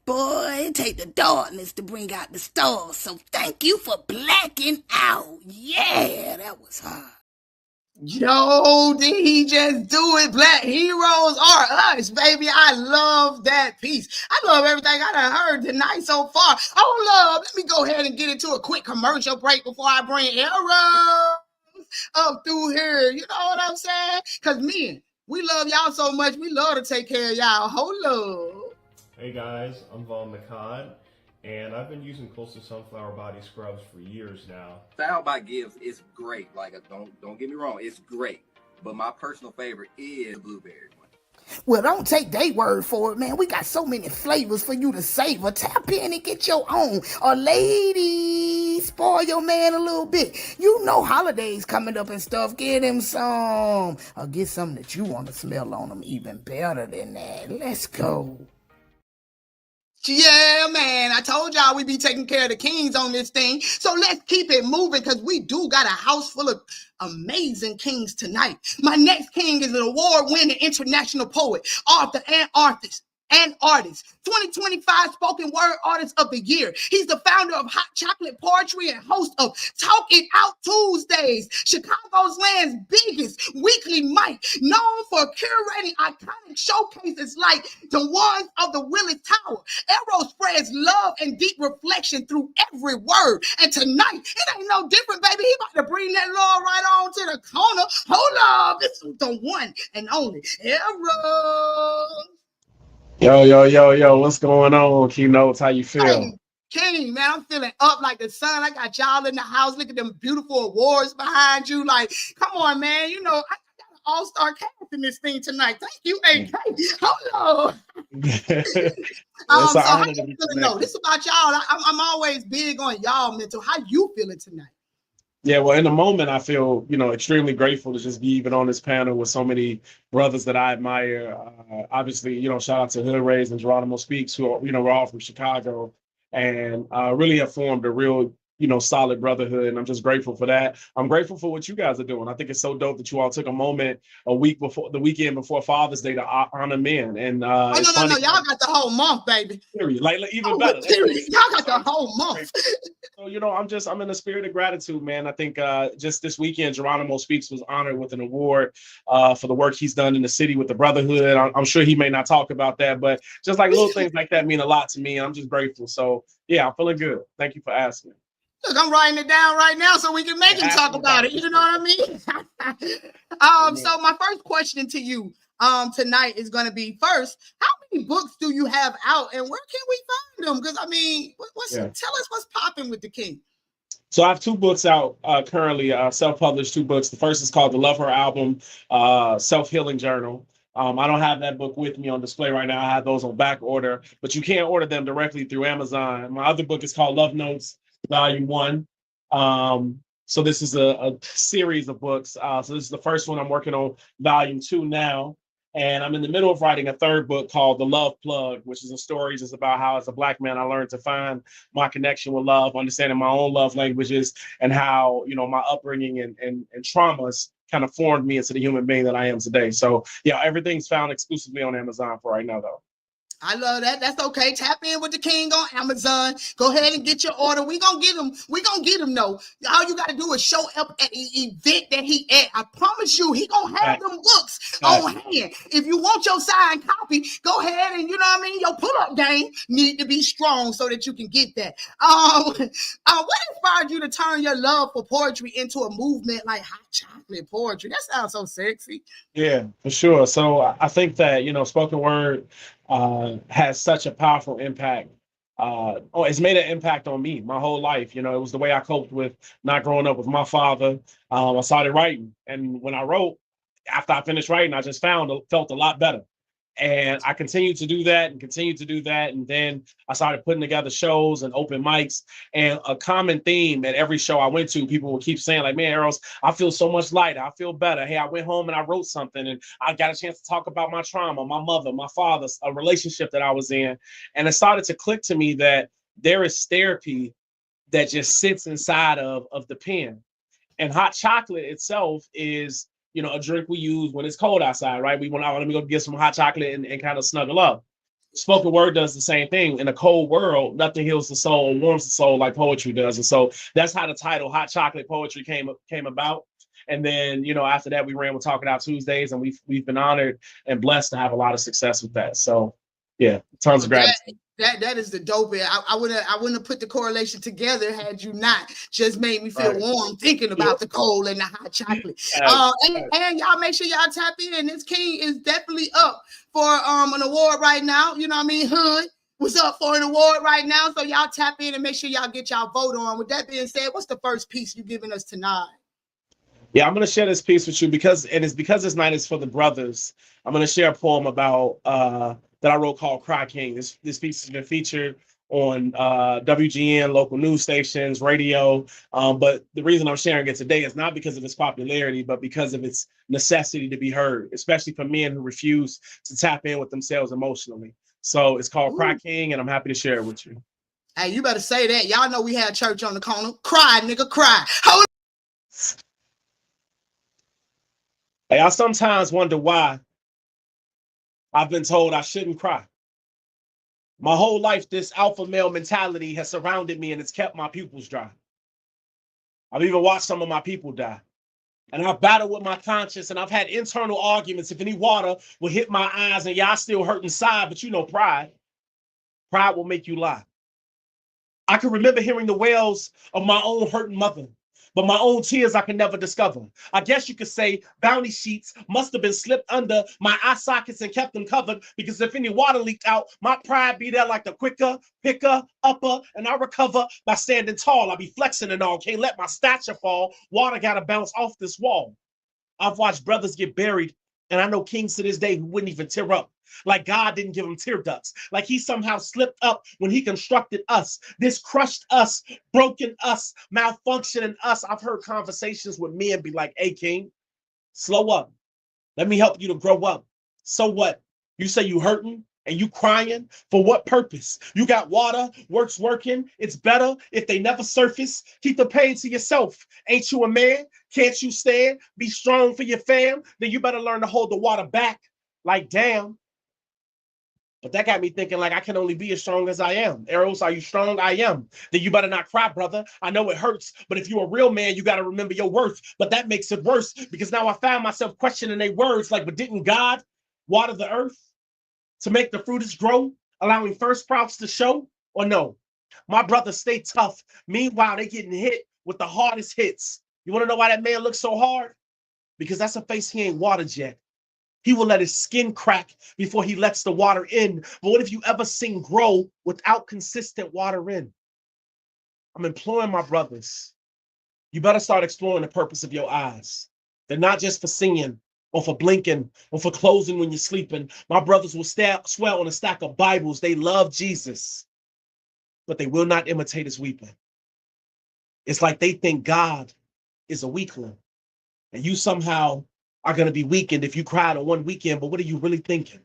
Boy, it take the darkness to bring out the stars, so thank you for blacking out. Yeah, that was hard. Yo, did he just do it? Black heroes are us, baby. I love that piece. I love everything I done heard tonight so far. Oh, love, let me go ahead and get into a quick commercial break before I bring Arrow up through here. You know what I'm saying? Because men, we love y'all so much. We love to take care of y'all. Hold up. Hey guys, I'm Vaughn McCod, and I've been using Coastal Sunflower Body Scrubs for years now. Style by Gibbs is great. Like, don't get me wrong, it's great. But my personal favorite is the blueberry one. Well, don't take their word for it, man. We got so many flavors for you to savor. Tap in and get your own. Or ladies, spoil your man a little bit. You know holidays coming up and stuff. Get him some. Or get something that you want to smell on him even better than that. Let's go. Yeah, man. I told y'all we be taking care of the kings on this thing. So let's keep it moving because we do got a house full of amazing kings tonight. My next king is an award-winning international poet, author, and artist. 2025 Spoken Word Artist of the Year. He's the founder of Hot Chocolate Poetry and host of Talk It Out Tuesdays, Chicago's land's biggest weekly mic, known for curating iconic showcases like the ones of the Willis Tower. Arrow spreads love and deep reflection through every word. And tonight, it ain't no different, baby. He about to bring that love right on to the corner. Hold up, this is the one and only Arrow. Yo, what's going on, Key-notez? How you feel? Hey, King, man, I'm feeling up like the sun. I got y'all in the house. Look at them beautiful awards behind you. Like, come on, man. You know, I got an all-star cast in this thing tonight. Thank you, AK. Hello. So how you feeling though? This is about y'all. I'm always big on y'all mental. How you feeling tonight? Yeah, well, in the moment, I feel, extremely grateful to just be even on this panel with so many brothers that I admire. Obviously, shout out to Hood Rays and Geronimo Speaks, who are, we're all from Chicago, and really have formed a real, solid brotherhood. And I'm just grateful for that. I'm grateful for what you guys are doing. I think it's so dope that you all took a moment the weekend before Father's Day to honor men. And no, y'all got the whole month, baby. Period. Like even better. Y'all got the whole month. So, I'm in the spirit of gratitude, man. I think just this weekend, Geronimo Speaks was honored with an award for the work he's done in the city with the Brotherhood. I'm sure he may not talk about that, but just like little things like that mean a lot to me. And I'm just grateful. So yeah, I'm feeling good. Thank you for asking. Look, I'm writing it down right now so we can make him talk about it. You know what I mean? So my first question to you tonight is going to be, first, how many books do you have out and where can we find them? Because, I mean, tell us what's popping with the king. So I have 2 books out currently, self-published 2 books. The first is called The Love Her Album, Self-Healing Journal. I don't have that book with me on display right now. I have those on back order, but you can't order them directly through Amazon. My other book is called Love Notes, Volume 1. So this is a series of books. So this is the first one. I'm working on Volume 2 now. And I'm in the middle of writing a 3rd book called The Love Plug, which is a story just about how, as a Black man, I learned to find my connection with love, understanding my own love languages, and how, my upbringing and traumas kind of formed me into the human being that I am today. So, yeah, everything's found exclusively on Amazon for right now, though. I love that. That's okay. Tap in with the king on Amazon. Go ahead and get your order. We gonna get him. though. All you gotta do is show up at the event that he at. I promise you, he gonna have them books on hand. If you want your signed copy, go ahead and your pull-up game need to be strong so that you can get that. What inspired you to turn your love for poetry into a movement like hot chocolate poetry? That sounds so sexy. Yeah, for sure. So I think that spoken word has such a powerful impact. It's made an impact on me my whole life. It was the way I coped with not growing up with my father. I started writing, and when I wrote, after I finished writing, I just felt a lot better. And I continued to do that. And then I started putting together shows and open mics. And a common theme at every show I went to, people would keep saying, like, man, Eros, I feel so much lighter. I feel better. Hey, I went home and I wrote something and I got a chance to talk about my trauma, my mother, my father, a relationship that I was in. And it started to click to me that there is therapy that just sits inside of the pen. And hot chocolate itself is a drink we use when it's cold outside, right? We want to go get some hot chocolate and kind of snuggle up. spoken word does the same thing. In a cold world, nothing heals the soul, warms the soul like poetry does. And so that's how the title Hot Chocolate Poetry came about. And then, you know, after that, we ran with Talking Out Tuesdays, and we've been honored and blessed to have a lot of success with that. So yeah, tons of gratitude. That is the dope. I wouldn't have put the correlation together had you not. Just made me feel warm thinking about the cold and the hot chocolate. And y'all make sure y'all tap in. This King is definitely up for an award right now. You know what I mean? Hood was up for an award right now. So y'all tap in and make sure y'all get y'all vote on. With that being said, what's the first piece you giving us tonight? Yeah, I'm gonna share this piece with you because this night is for the brothers. I'm gonna share a poem about that I wrote called Cry King. This piece has been featured on WGN, local news stations, radio. But the reason I'm sharing it today is not because of its popularity, but because of its necessity to be heard, especially for men who refuse to tap in with themselves emotionally. So it's called Cry King, and I'm happy to share it with you. Hey, you better say that. Y'all know we had church on the corner. Cry, nigga, cry. Hold Hey, I sometimes wonder why I've been told I shouldn't cry. My whole life, this alpha male mentality has surrounded me and it's kept my pupils dry. I've even watched some of my people die. And I've battled with my conscience and I've had internal arguments. If any water will hit my eyes and y'all still hurt inside, but you know pride will make you lie. I can remember hearing the wails of my own hurting mother, but my own tears I can never discover. I guess you could say bounty sheets must have been slipped under my eye sockets and kept them covered, because if any water leaked out, my pride be there like the quicker, picker, upper, and I recover by standing tall. I be flexing and all, can't let my stature fall. Water gotta bounce off this wall. I've watched brothers get buried, and I know kings to this day who wouldn't even tear up. Like God didn't give them tear ducts. Like he somehow slipped up when he constructed us. This crushed us, broken us, malfunctioning us. I've heard conversations with men be like, hey, King, slow up. Let me help you to grow up. So what? You say you hurting and you crying? For what purpose? You got water, work's working. It's better if they never surface. Keep the pain to yourself. Ain't you a man? Can't you stand? Be strong for your fam? Then you better learn to hold the water back. Like, damn. But that got me thinking, like, I can only be as strong as I am. Eros, are you strong? I am. Then you better not cry, brother. I know it hurts, but if you're a real man, you got to remember your worth. But that makes it worse, because now I found myself questioning their words, like, but didn't God water the earth to make the fruits grow, allowing first sprouts to show? Or no? My brothers stay tough. Meanwhile, they getting hit with the hardest hits. You want to know why that man looks so hard? Because that's a face he ain't watered yet. He will let his skin crack before he lets the water in. But what if you ever seen grow without consistent water in? I'm imploring my brothers, you better start exploring the purpose of your eyes. They're not just for seeing or for blinking or for closing when you're sleeping. My brothers will swell on a stack of Bibles. They love Jesus, but they will not imitate his weeping. It's like they think God is a weakling, and you somehow are going to be weakened if you cried on one weekend. But what are you really thinking?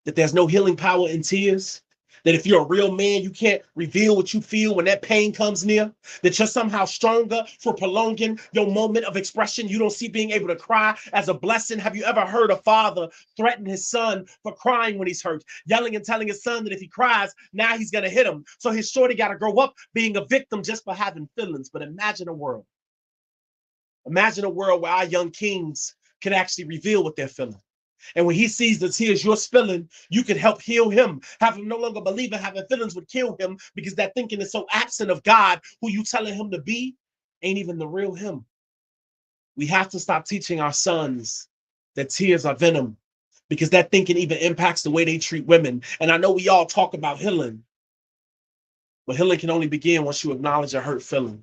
That there's no healing power in tears? That if you're a real man, you can't reveal what you feel when that pain comes near? That you're somehow stronger for prolonging your moment of expression? You don't see being able to cry as a blessing? Have you ever heard a father threaten his son for crying when he's hurt, yelling and telling his son that if he cries, now he's going to hit him? So his shorty got to grow up being a victim just for having feelings. But imagine a world where our young kings can actually reveal what they're feeling. And when he sees the tears you're spilling, you can help heal him. Have him no longer believe that having feelings would kill him, because that thinking is so absent of God, who you telling him to be ain't even the real him. We have to stop teaching our sons that tears are venom, because that thinking even impacts the way they treat women. And I know we all talk about healing, but healing can only begin once you acknowledge a hurt feeling.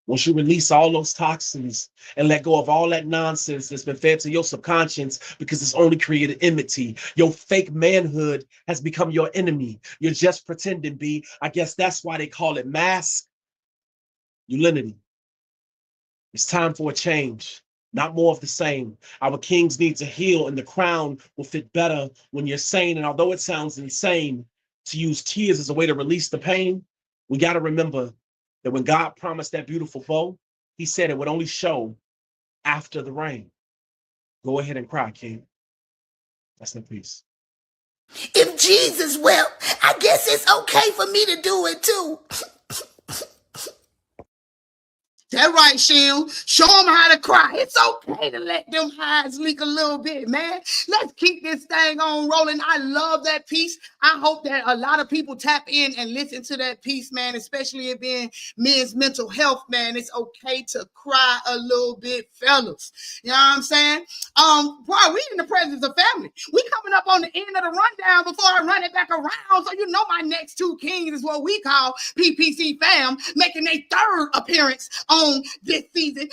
Once you release all those toxins and let go of all that nonsense that's been fed to your subconscious, because it's only created enmity. Your fake manhood has become your enemy. You're just pretending, B. I guess that's why they call it masculinity. It's time for a change, not more of the same. Our kings need to heal, and the crown will fit better when you're sane. And although it sounds insane to use tears as a way to release the pain, we got to remember that when God promised that beautiful bow, he said it would only show after the rain. Go ahead and cry, King. Rest in peace. If Jesus wept, I guess it's okay for me to do it too. That right, Shim. Show them how to cry. It's okay to let them highs leak a little bit, man. Let's keep this thing on rolling. I love that piece. I hope that a lot of people tap in and listen to that piece, man, especially it being men's mental health, man. It's okay to cry a little bit, fellas. You know what I'm saying? Boy, we in the presence of family. We coming up on the end of the rundown before I run it back around. So you know my next two kings is what we call P.P.C fam, making their third appearance on this season.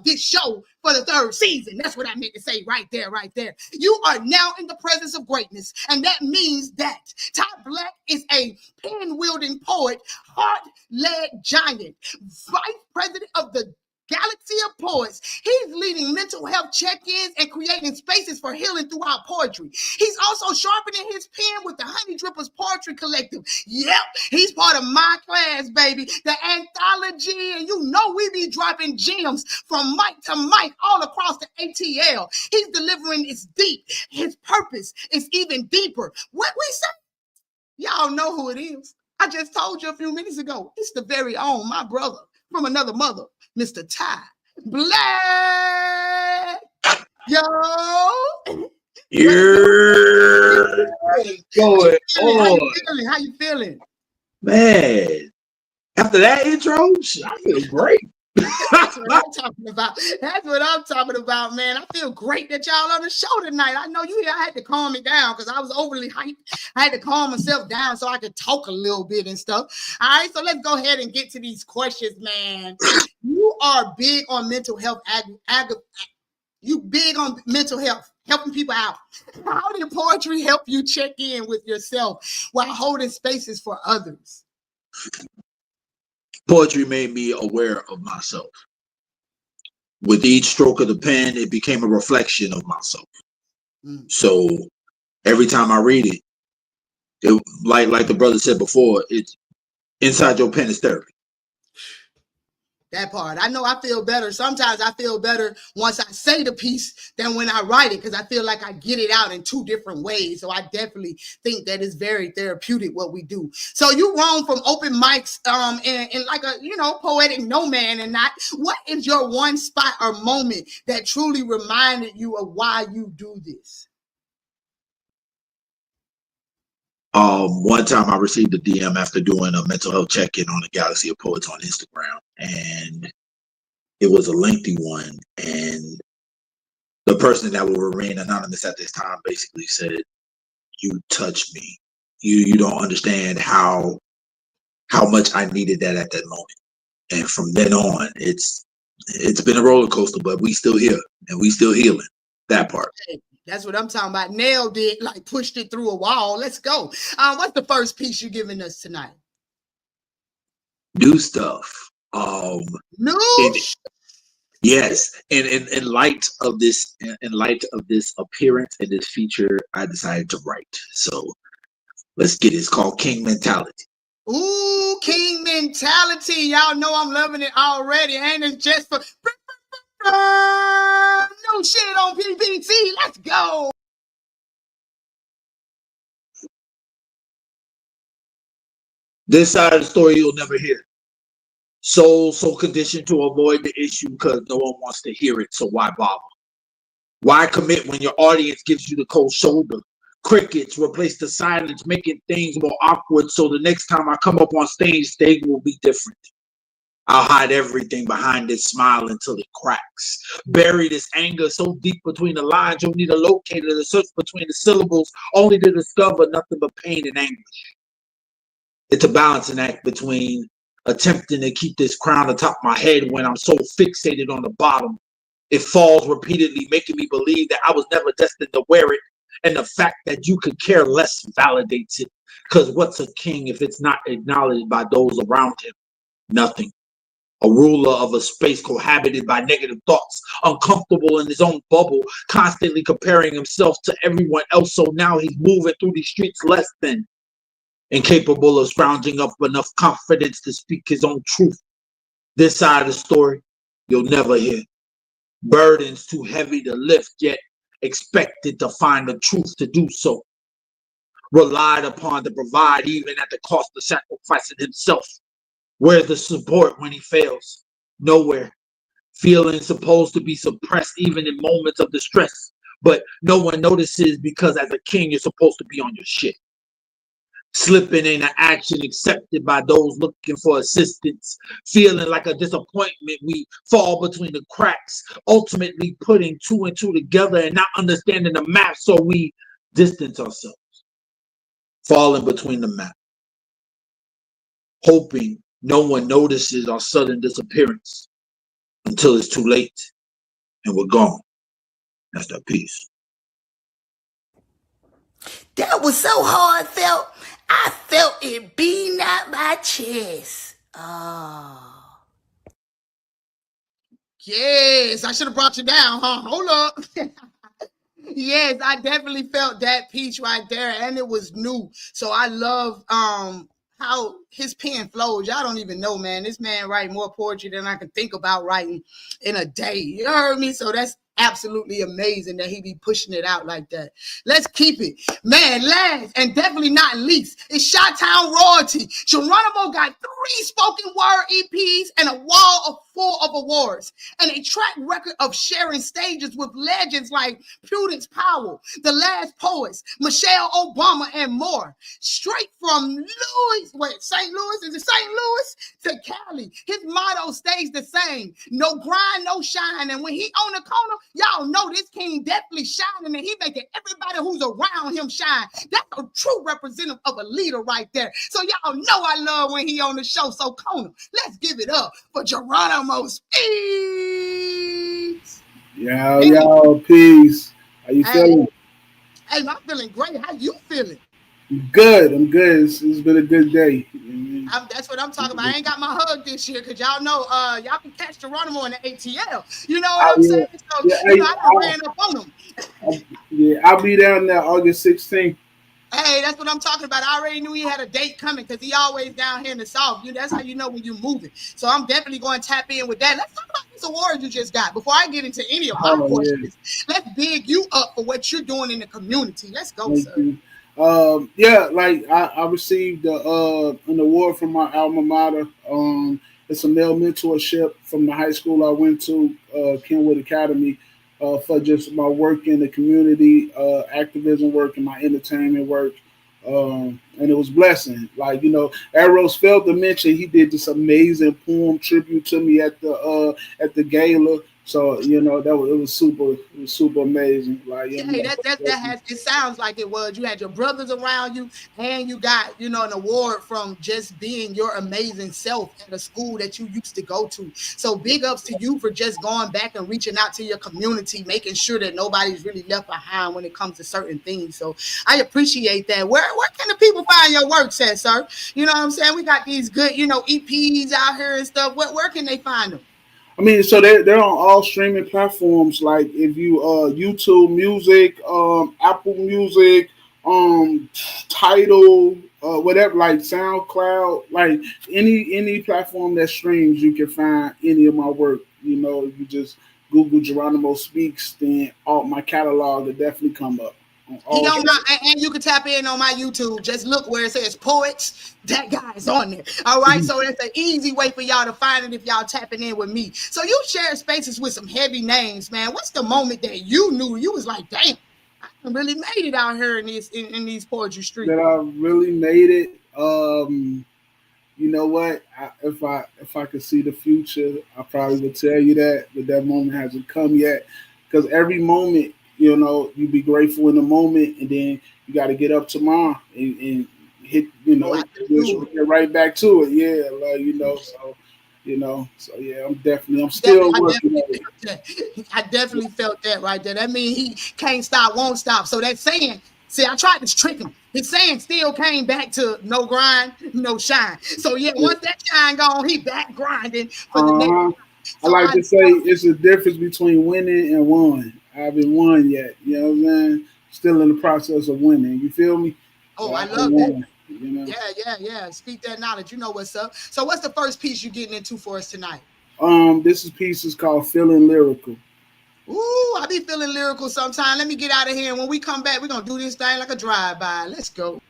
This show for the third season. That's what I meant to say right there, right there. You are now in the presence of greatness, and that means that Todd Black is a pen-wielding poet, heart-led giant, vice president of the Galaxy of Poets. He's leading mental health check-ins and creating spaces for healing throughout poetry. He's also sharpening his pen with the Honey Drippers Poetry Collective. Yep, he's part of my class, baby, the anthology, and you know we be dropping gems from mic to mic all across the ATL. He's delivering is deep. His purpose is even deeper. What we say? Y'all know who it is. I just told you a few minutes ago. It's the very own, my brother from another mother, Mr. Ty Black. Yo. Yeah. How you feeling? Man, after that intro, I feel great. That's what I'm talking about. That's what I'm talking about, man. I feel great that y'all on the show tonight. I know you here. I had to calm me down because I was overly hyped. I had to calm myself down so I could talk a little bit and stuff. All right, so let's go ahead and get to these questions, man. You are big on mental health. You big on mental health, helping people out. How did poetry help you check in with yourself while holding spaces for others? Poetry made me aware of myself. With each stroke of the pen, it became a reflection of myself. So every time I read it, like the brother said before, it's inside your pen is therapy. That part. I know I feel better. Sometimes I feel better once I say the piece than when I write it because I feel like I get it out in two different ways. So I definitely think that it's very therapeutic what we do. So you roam from open mics and like a, poetic no man and not. What is your one spot or moment that truly reminded you of why you do this? One time I received a DM after doing a mental health check-in on the Galaxy of Poets on Instagram, and it was a lengthy one. And the person that will remain anonymous at this time basically said, "You touched me. You don't understand how much I needed that at that moment." And from then on, it's been a roller coaster, but we still here and we still healing. That part. That's what I'm talking about. Nailed it, like pushed it through a wall. Let's go. What's the first piece you're giving us tonight? New stuff. Yes. And in light of this appearance and this feature, I decided to write. So let's get it. It's called King MENtally. Ooh, King MENtally. Y'all know I'm loving it already. And it's just for no shit on P.P.C. Let's go. This side of the story you'll never hear. So conditioned to avoid the issue because no one wants to hear it. So why bother? Why commit when your audience gives you the cold shoulder? Crickets replace the silence, making things more awkward. So the next time I come up on stage, they will be different. I'll hide everything behind this smile until it cracks. Bury this anger so deep between the lines, you'll need a locator to search between the syllables, only to discover nothing but pain and anguish. It's a balancing act between attempting to keep this crown atop my head when I'm so fixated on the bottom. It falls repeatedly, making me believe that I was never destined to wear it. And the fact that you could care less validates it. Because what's a king if it's not acknowledged by those around him? Nothing. A ruler of a space cohabited by negative thoughts, uncomfortable in his own bubble, constantly comparing himself to everyone else. So now he's moving through these streets less than, incapable of scrounging up enough confidence to speak his own truth. This side of the story, you'll never hear. Burdens too heavy to lift, yet expected to find the truth to do so. relied upon to provide even at the cost of sacrificing himself. Where's the support when he fails? Nowhere. Feelings supposed to be suppressed even in moments of distress, but no one notices because as a king, you're supposed to be on your shit. Slipping in an action accepted by those looking for assistance, feeling like a disappointment, we fall between the cracks, ultimately putting two and two together and not understanding the map, so we distance ourselves, falling between the map, hoping no one notices our sudden disappearance until it's too late and we're gone. That's that piece. That was so heartfelt. I felt it beating out my chest. Oh. Yes, I should have brought you down, huh? Hold up. Yes, I definitely felt that piece right there, and it was new. So I love how his pen flows. Y'all don't even know, man. This man write more poetry than I can think about writing in a day. You heard me? So that's absolutely amazing that he be pushing it out like that. Let's keep it. Man, last and definitely not least, it's Chi-Town Royalty. Geronimo got 3 spoken word EPs and a wall full of awards, and a track record of sharing stages with legends like Prudence Powell, The Last Poets, Michelle Obama, and more. Straight from St. Louis, is it St. Louis to Cali? His motto stays the same: no grind, no shine. And when he on the corner, y'all know this king definitely shining, and he making everybody who's around him shine. That's a true representative of a leader right there. So y'all know I love when he on the show. So Kona, let's give it up for Geronimo Speaks. Yo, peace. How you feeling? Hey, I'm feeling great. How you feeling? I'm good. It's been a good day. That's what I'm talking about. I ain't got my hug this year because y'all know y'all can catch Geronimo in the ATL. You know what I'm saying? So I done ran up on him. I'll be down there August 16th. Hey, that's what I'm talking about. I already knew he had a date coming because he always down here in the South. That's how you know when you're moving. So I'm definitely going to tap in with that. Let's talk about this award you just got. Before I get into any of my questions, let's big you up for what you're doing in the community. Let's go, sir. I received an award from my alma mater. It's a male mentorship from the high school I went to, Kenwood Academy. For just my work in the community, activism work, and my entertainment work. And it was blessing. Eros failed to mention he did this amazing poem tribute to me at the gala. So it was super amazing. It sounds like it was. You had your brothers around you, and you got an award from just being your amazing self at a school that you used to go to. So big ups to you for just going back and reaching out to your community, making sure that nobody's really left behind when it comes to certain things. So I appreciate that. Where can the people find your work, sir? You know what I'm saying? We got these good EPs out here and stuff. Where can they find them? I mean, so they're on all streaming platforms. Like if you YouTube Music, Apple Music, Tidal, whatever, like SoundCloud, like any platform that streams, you can find any of my work. You just Google Geronimo Speaks, then all my catalog will definitely come up. And you can tap in on my YouTube. Just look where it says Poets. That guy's on there. All right. So that's an easy way for y'all to find it if y'all tapping in with me. So you share spaces with some heavy names, man. What's the moment that you knew you was like, damn, I really made it out here in these poetry streets? That I really made it. You know what? If I could see the future, I probably would tell you that, but that moment hasn't come yet. Because every moment, you be grateful in the moment, and then you got to get up tomorrow and hit, get right back to it. Yeah, I'm still working. I definitely felt that right there. That means he can't stop, won't stop. So that saying, I tried to trick him. His saying still came back to no grind, no shine. So once that shine gone, he back grinding for the next. So I like to say it's a difference between winning and won. I haven't won yet. You know what I'm saying? Still in the process of winning. You feel me? Oh, I love that. Yeah. Speak that knowledge. You know what's up. So what's the first piece you're getting into for us tonight? This piece is called Feeling Lyrical. Ooh, I be feeling lyrical sometimes. Let me get out of here. And when we come back, we're going to do this thing like a drive-by. Let's go.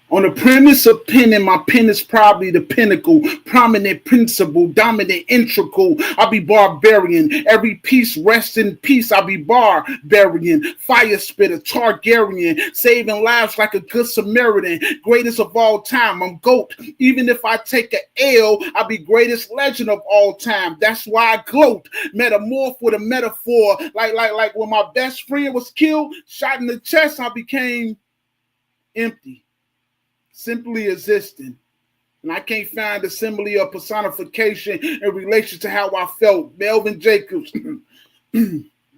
On the premise of penning, my pen is probably the pinnacle, prominent principle, dominant integral. I'll be barbarian. Every piece rests in peace. I'll be barbarian. Fire spitter, Targaryen, saving lives like a good Samaritan. Greatest of all time. I'm GOAT. Even if I take an L, I'll be greatest legend of all time. That's why I gloat. Metamorph with a metaphor. Like when my best friend was killed, shot in the chest, I became empty. Simply existing. And I can't find a simile or personification in relation to how I felt. Melvin Jacobs,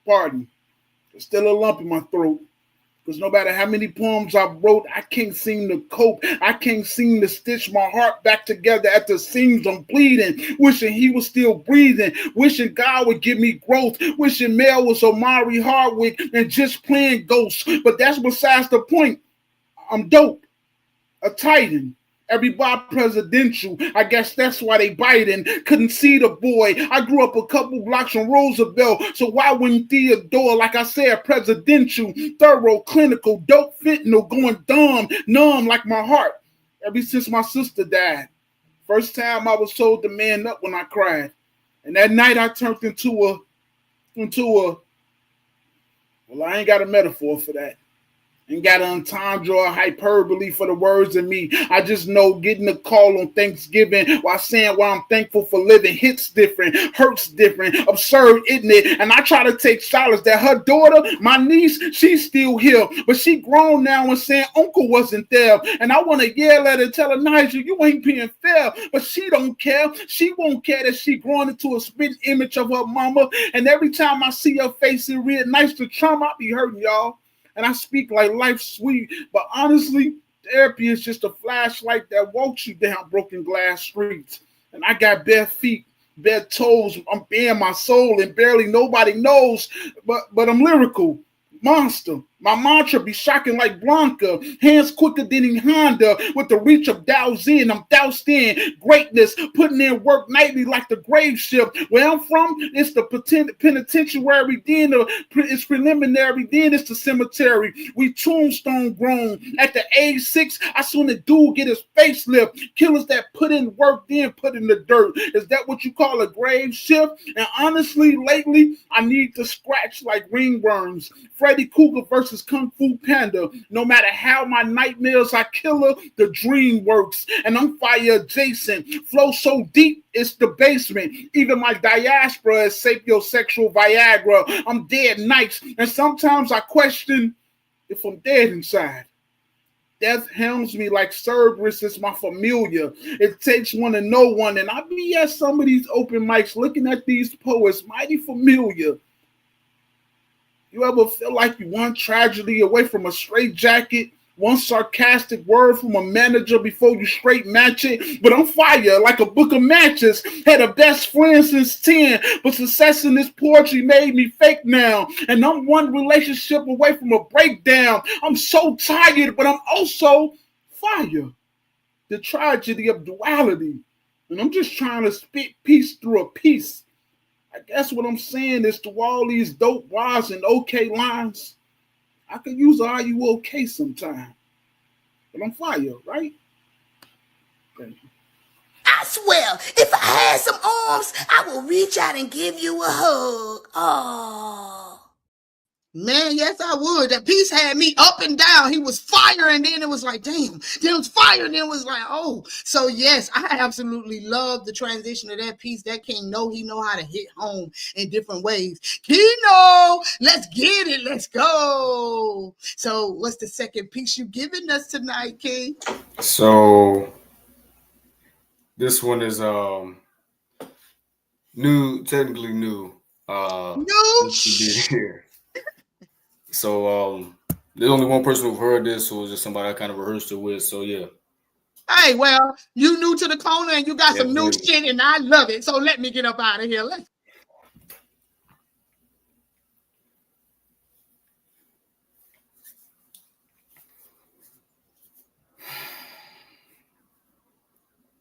pardon, there's still a lump in my throat. Because no matter how many poems I wrote, I can't seem to cope. I can't seem to stitch my heart back together at the seams. I'm bleeding, wishing he was still breathing, wishing God would give me growth, wishing Mel was Omari Hardwick and just playing ghosts. But that's besides the point. I'm dope. A titan. Everybody presidential. I guess that's why they biting. Couldn't see the boy. I grew up a couple blocks from Roosevelt, so why wouldn't Theodore, like I said, presidential, thorough, clinical, dope, fentanyl, going dumb, numb like my heart. Ever since my sister died. First time I was told to man up when I cried. And that night I turned into a, well, I ain't got a metaphor for that. Ain't got an entendre or hyperbole for the words in me. I just know getting a call on Thanksgiving while saying why I'm thankful for living hits different, hurts different, absurd, isn't it? And I try to take solace that her daughter, my niece, she's still here, but she grown now and saying uncle wasn't there. And I want to yell at her and tell her, Nigel, you ain't being fair, but she don't care. She won't care that she growing into a spit image of her mama. And every time I see her face, it reignites the trauma. I be hurting, y'all. And I speak like life's sweet, but honestly, therapy is just a flashlight that walks you down broken glass streets. And I got bare feet, bare toes. I'm bearing my soul, and barely nobody knows, but I'm lyrical. Monster. My mantra be shocking like Blanca. Hands quicker than Honda with the reach of Dao Zen. I'm doused in greatness, putting in work nightly like the grave ship. Where I'm from, it's the penitentiary. Then it's preliminary. Then it's the cemetery. We tombstone grown. At the age 6, I seen a dude get his facelift. Killers that put in work, then put in the dirt. Is that what you call a grave shift? And honestly, lately, I need to scratch like ringworms. Freddy Krueger versus Kung Fu Panda. No matter how my nightmares I kill her, the dream works. And I'm fire adjacent. Flow so deep, it's the basement. Even my diaspora is sapiosexual Viagra. I'm dead nights. And sometimes I question if I'm dead inside. Death helms me like Cerberus is my familiar. It takes one to know one. And I be at some of these open mics looking at these poets mighty familiar. You ever feel like you one tragedy away from a straight jacket, one sarcastic word from a manager before you straight match it? But I'm fire like a book of matches. Had a best friend since 10, but success in this poetry made me fake now. And I'm one relationship away from a breakdown. I'm so tired, but I'm also fire. The tragedy of duality. And I'm just trying to spit peace through a piece. I guess what I'm saying is to all these dope bars and okay lines, I could use a "Are you okay" sometime. But I'm fire, right? Thank you. I swear, if I had some arms, I will reach out and give you a hug. Oh. Man, yes, I would. That piece had me up and down. He was fire, and then it was like, damn. Then it was fire, and then it was like, oh. So, yes, I absolutely love the transition of that piece. That king he know how to hit home in different ways. Kino, let's get it. Let's go. So, what's the second piece you giving us tonight, King? So, this one is new, technically new. No. Here. So there's only one person who've heard this, so it was just somebody I kind of rehearsed it with. So yeah. Hey, well, you new to the corner and you got some new shit, and I love it. So let me get up out of here.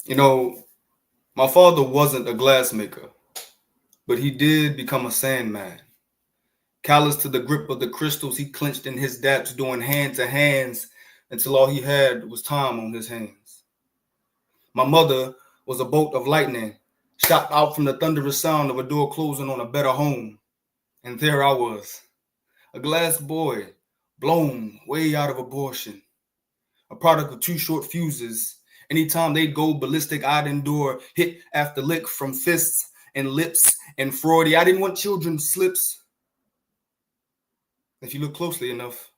You know, my father wasn't a glassmaker, But he did become a Sandman. Callous to the grip of the crystals he clenched in his daps, doing hand-to-hands until all he had was time on his hands. My mother was a bolt of lightning, shot out from the thunderous sound of a door closing on a better home. And there I was, a glass boy, blown way out of abortion, a product of 2 short fuses. Anytime they'd go ballistic, I'd endure hit after lick from fists and lips and Freudy. I didn't want children's slips. If you look closely enough,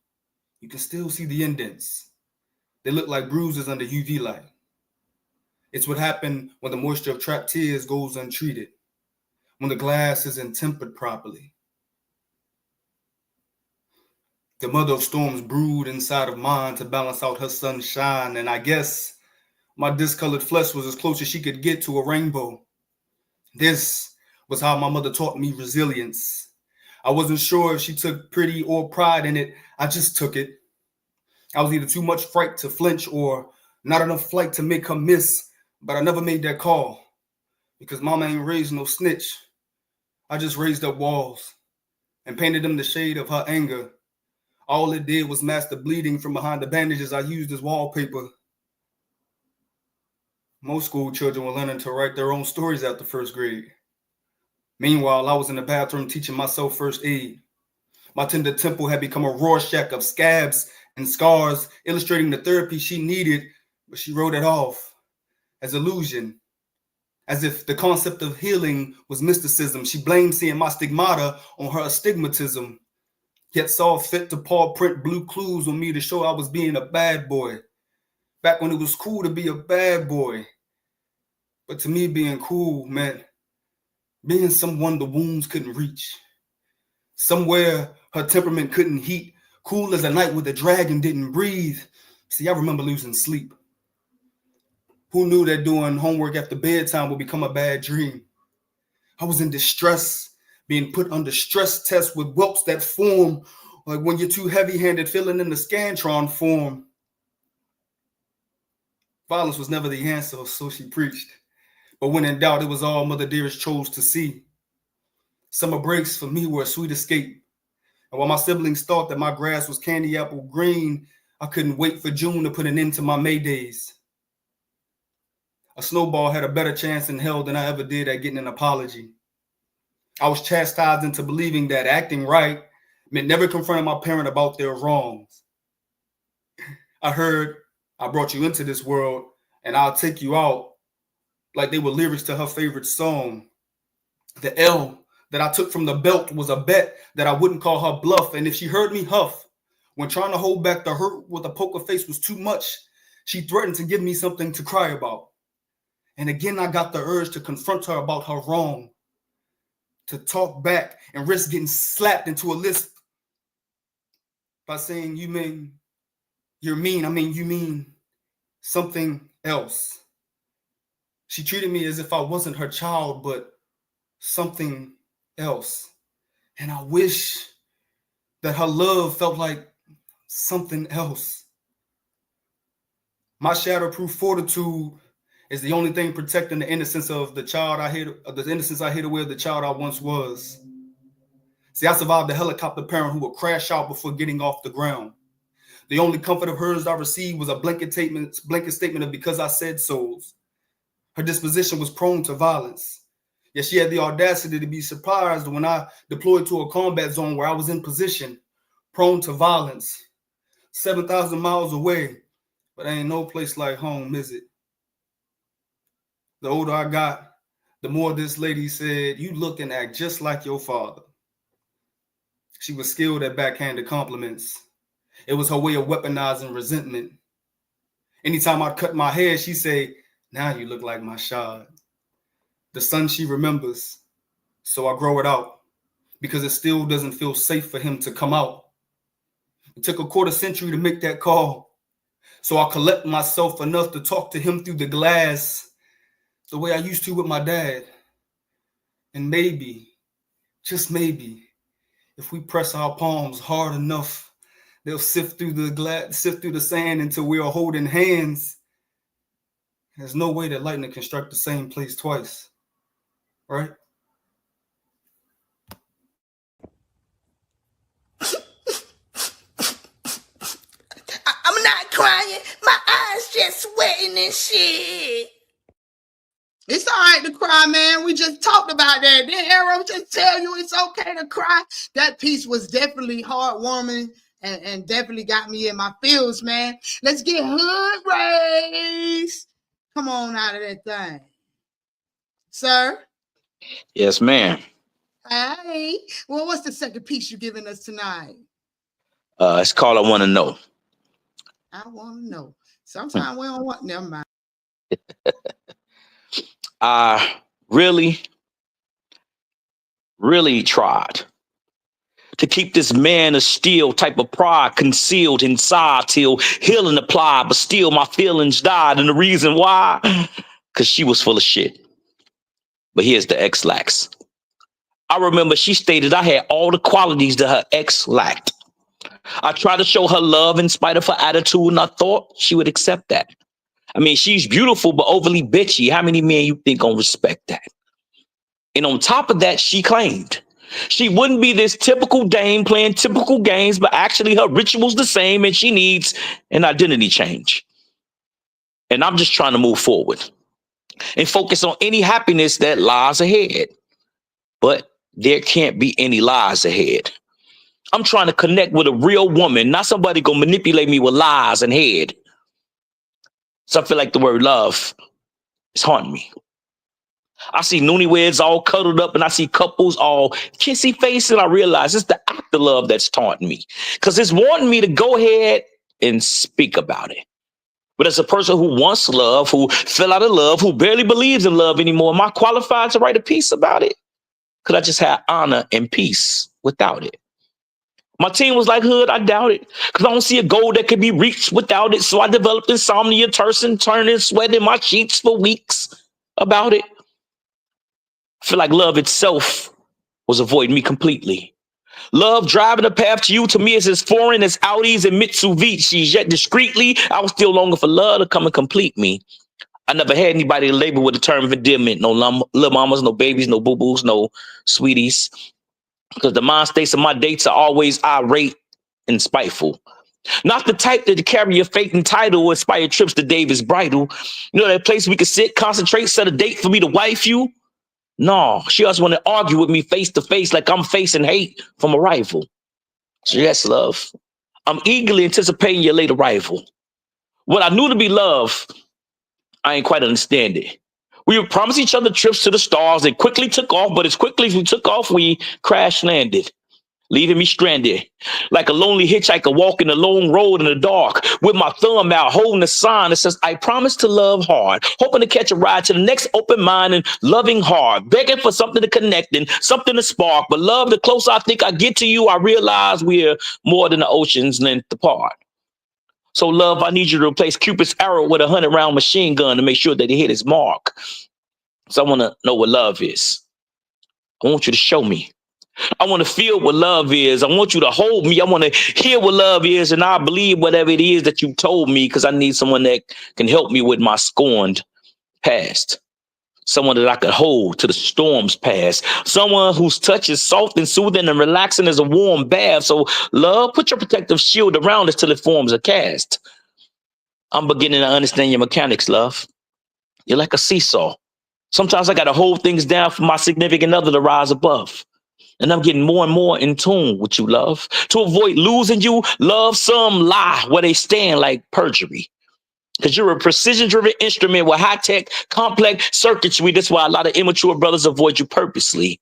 you can still see the indents. They look like bruises under UV light. It's what happened when the moisture of trapped tears goes untreated, when the glass isn't tempered properly. The mother of storms brewed inside of mine to balance out her sunshine, and I guess my discolored flesh was as close as she could get to a rainbow. This was how my mother taught me resilience. I wasn't sure if she took pity or pride in it. I just took it. I was either too much fright to flinch or not enough flight to make her miss, but I never made that call because mama ain't raised no snitch. I just raised up walls and painted them the shade of her anger. All it did was mask the bleeding from behind the bandages I used as wallpaper. Most school children were learning to write their own stories after first grade. Meanwhile, I was in the bathroom teaching myself first aid. My tender temple had become a Rorschach of scabs and scars, illustrating the therapy she needed, but she wrote it off as illusion, as if the concept of healing was mysticism. She blamed seeing my stigmata on her astigmatism, yet saw fit to paw print blue clues on me to show I was being a bad boy, back when it was cool to be a bad boy. But to me, being cool meant being someone the wounds couldn't reach, somewhere her temperament couldn't heat, cool as a night where the dragon didn't breathe. See, I remember losing sleep. Who knew that doing homework after bedtime would become a bad dream? I was in distress, being put under stress tests with whelps that form like when you're too heavy-handed filling in the Scantron form. Violence was never the answer, so she preached. But when in doubt, it was all Mother Dearest chose to see. Summer breaks for me were a sweet escape. And while my siblings thought that my grass was candy apple green, I couldn't wait for June to put an end to my May days. A snowball had a better chance in hell than I ever did at getting an apology. I was chastised into believing that acting right meant never confronting my parent about their wrongs. I heard, I brought you into this world and I'll take you out, like they were lyrics to her favorite song. The L that I took from the belt was a bet that I wouldn't call her bluff. And if she heard me huff, when trying to hold back the hurt with a poker face was too much, she threatened to give me something to cry about. And again, I got the urge to confront her about her wrong, to talk back and risk getting slapped into a lisp by saying, you mean something else. She treated me as if I wasn't her child, but something else. And I wish that her love felt like something else. My shatterproof fortitude is the only thing protecting the innocence of the child I hid, of the innocence I hid away of the child I once was. See, I survived the helicopter parent who would crash out before getting off the ground. The only comfort of hers I received was a blanket statement of because I said so's. Her disposition was prone to violence. Yet she had the audacity to be surprised when I deployed to a combat zone where I was in position, prone to violence. 7,000 miles away, but ain't no place like home, is it? The older I got, the more this lady said, you look and act just like your father. She was skilled at backhanded compliments. It was her way of weaponizing resentment. Anytime I'd cut my hair, she'd say, now you look like my shad. The son she remembers. So I grow it out because it still doesn't feel safe for him to come out. It took a quarter century to make that call. So I collect myself enough to talk to him through the glass the way I used to with my dad. And maybe, just maybe, if we press our palms hard enough, they'll sift through the sand until we are holding hands. There's no way that lightning can strike the same place twice, right? not crying. My eyes just sweating and shit. It's all right to cry, man. We just talked about that. Didn't Arrow just tell you it's okay to cry? That piece was definitely heartwarming and definitely got me in my feels, man. Let's get hood raised. Come on out of that thing. Sir? Yes, ma'am. Hey. Well, what's the second piece you're giving us tonight? It's called I Want to Know. I want to know. Sometimes we don't want, never mind. I really tried to keep this man of steel type of pride concealed inside till healing applied, but still my feelings died. And the reason why? Because she was full of shit. But here's the ex lacks. I remember she stated I had all the qualities that her ex lacked. I tried to show her love in spite of her attitude, and I thought she would accept that. I mean, she's beautiful, but overly bitchy. How many men you think gonna respect that? And on top of that, she claimed she wouldn't be this typical dame playing typical games, but actually her ritual's the same and she needs an identity change. And I'm just trying to move forward and focus on any happiness that lies ahead. But there can't be any lies ahead. I'm trying to connect with a real woman, not somebody gonna manipulate me with lies and head. So I feel like the word love is haunting me. I see newlyweds all cuddled up and I see couples all kissy face, and I realize it's the act of love that's taunting me because it's wanting me to go ahead and speak about it. But as a person who wants love, who fell out of love, who barely believes in love anymore, am I qualified to write a piece about it? Could I just have honor and peace without it? My team was like, Hood, I doubt it, because I don't see a goal that can be reached without it. So I developed insomnia, turning, sweating my sheets for weeks about it. I feel like love itself was avoiding me completely. Love driving the path to you to me is as foreign as Audis and Mitsubishis, yet discreetly, I was still longing for love to come and complete me. I never had anybody to label with the term of endearment. No little mamas, no babies, no boo-boos, no sweeties. Because the mind states of my dates are always irate and spiteful. Not the type that carry your fate and title or inspire trips to David's bridal. You know, that place we could sit, concentrate, set a date for me to wife you? No, she always want to argue with me face to face like I'm facing hate from a rival. So yes, love, I'm eagerly anticipating your late arrival. What I knew to be love, I ain't quite understand it. We would promise each other trips to the stars and quickly took off, but as quickly as we took off, we crash landed, leaving me stranded like a lonely hitchhiker walking a lone road in the dark with my thumb out holding a sign that says, I promise to love hard, hoping to catch a ride to the next open mind and loving hard, begging for something to connect and something to spark. But love, the closer I think I get to you, I realize we're more than the ocean's length apart. So love, I need you to replace Cupid's arrow with a 100-round machine gun to make sure that it hit his mark. So I want to know what love is. I want you to show me. I want to feel what love is. I want you to hold me. I want to hear what love is. And I believe whatever it is that you told me, because I need someone that can help me with my scorned past. Someone that I could hold to the storms past. Someone whose touch is soft and soothing and relaxing as a warm bath. So love, put your protective shield around us till it forms a cast. I'm beginning to understand your mechanics, love. You're like a seesaw. Sometimes I got to hold things down for my significant other to rise above. And I'm getting more and more in tune with you, love. To avoid losing you, love, some lie where they stand like perjury. Because you're a precision-driven instrument with high-tech, complex circuitry. That's why a lot of immature brothers avoid you purposely.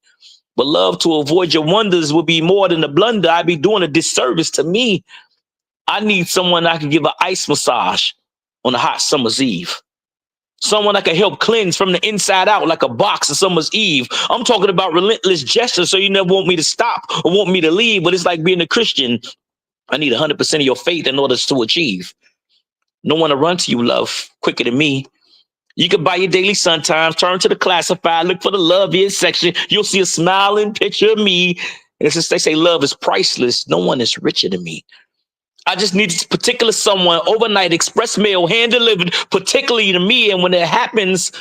But love, to avoid your wonders would be more than a blunder. I'd be doing a disservice to me. I need someone I can give an ice massage on a hot summer's eve. Someone that can help cleanse from the inside out like a box of summer's eve. I'm talking about relentless gestures so you never want me to stop or want me to leave. But it's like being a Christian. I need 100% of your faith in order to achieve. No one to run to you, love, quicker than me. You can buy your daily sun times, turn to the classified, look for the love is section. You'll see a smiling picture of me. And since they say love is priceless, no one is richer than me. I just need this particular someone, overnight, express mail, hand delivered, particularly to me. And when it happens,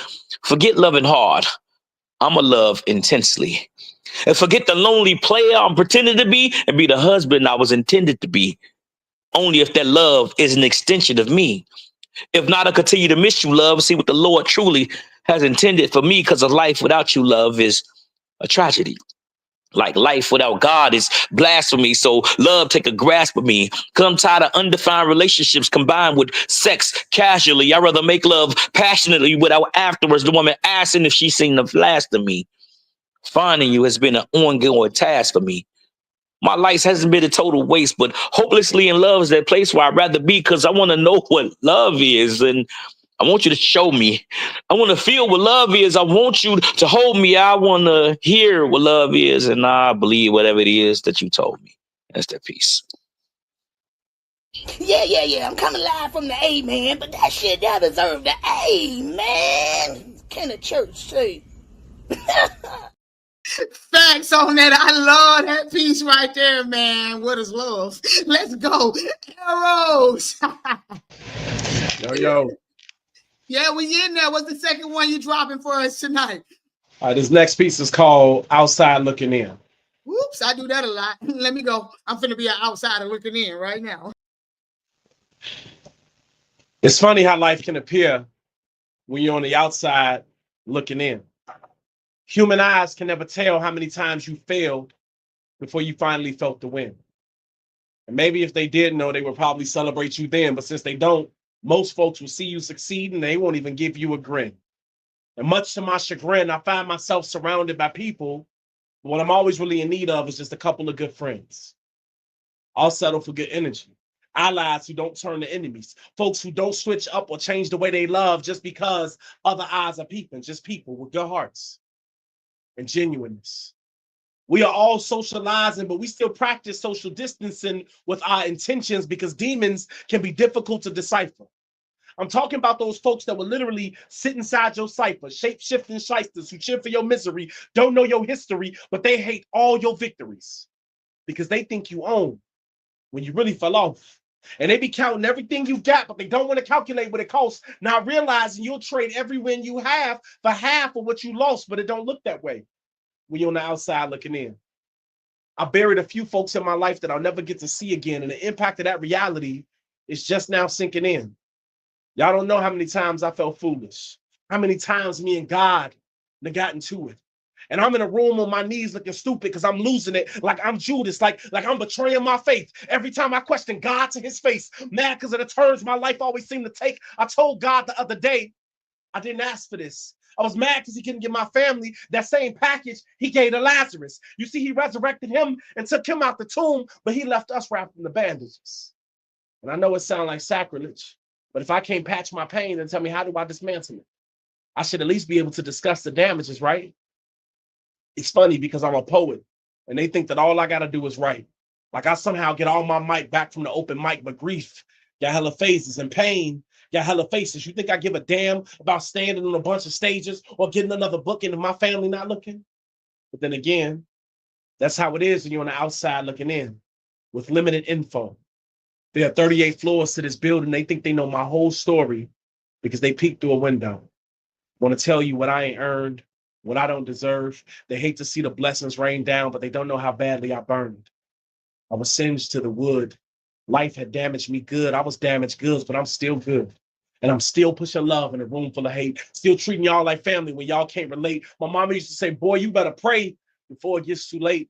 forget loving hard. I'ma love intensely. And forget the lonely player I'm pretending to be and be the husband I was intended to be. only if that love is an extension of me. If not, I'll continue to miss you, love, see what the Lord truly has intended for me, because a life without you, love, is a tragedy. Like life without God is blasphemy. So love, take a grasp of me. Come tired of undefined relationships combined with sex casually. I'd rather make love passionately without afterwards the woman asking if she's seen the last of me. Finding you has been an ongoing task for me. My life hasn't been a total waste, but hopelessly in love is that place where I'd rather be, because I want to know what love is, and I want you to show me. I want to feel what love is. I want you to hold me. I want to hear what love is, and I believe whatever it is that you told me. That's that piece. Yeah. I'm coming live from the A, man, but that shit, that deserved the A, man. Can the church say? Thanks on that. I love that piece right there, man. What is love? Let's go. Arrows. Yo. Yeah, we in there. What's the second one you dropping for us tonight? All right, this next piece is called Outside Looking In. Whoops, I do that a lot. Let me go. I'm finna be an outsider looking in right now. It's funny how life can appear when you're on the outside looking in. Human eyes can never tell how many times you failed before you finally felt the win. And maybe if they did know, they would probably celebrate you then. But since they don't, most folks will see you succeed and they won't even give you a grin. And much to my chagrin, I find myself surrounded by people. What I'm always really in need of is just a couple of good friends. I'll settle for good energy. Allies who don't turn to enemies. Folks who don't switch up or change the way they love just because other eyes are peeping. Just people with good hearts and genuineness. We are all socializing, but we still practice social distancing with our intentions because demons can be difficult to decipher. I'm talking about those folks that will literally sit inside your cipher, shape-shifting shysters who cheer for your misery, don't know your history, but they hate all your victories because they think you own when you really fell off. And they be counting everything you got, but they don't want to calculate what it costs. Now realizing you'll trade every win you have for half of what you lost, but it don't look that way when you're on the outside looking in. I buried a few folks in my life that I'll never get to see again, and the impact of that reality is just now sinking in. Y'all don't know how many times I felt foolish, how many times me and God got into it. And I'm in a room on my knees looking stupid because I'm losing it, like I'm Judas, like I'm betraying my faith. Every time I question God to his face, mad because of the turns my life always seemed to take. I told God the other day, I didn't ask for this. I was mad because he couldn't give my family that same package he gave to Lazarus. You see, he resurrected him and took him out the tomb, but he left us wrapped in the bandages. And I know it sounds like sacrilege, but if I can't patch my pain, then tell me, how do I dismantle it? I should at least be able to discuss the damages, right? It's funny because I'm a poet and they think that all I got to do is write. Like I somehow get all my mic back from the open mic, but grief got hella phases and pain got hella faces. You think I give a damn about standing on a bunch of stages or getting another booking if my family not looking? But then again, that's how it is when you're on the outside looking in with limited info. There are 38 floors to this building. They think they know my whole story because they peeked through a window. Want to tell you what I ain't earned, what I don't deserve. They hate to see the blessings rain down, but they don't know how badly I burned. I was singed to the wood. Life had damaged me good. I was damaged goods, but I'm still good. And I'm still pushing love in a room full of hate. Still treating y'all like family when y'all can't relate. My mama used to say, boy, you better pray before it gets too late.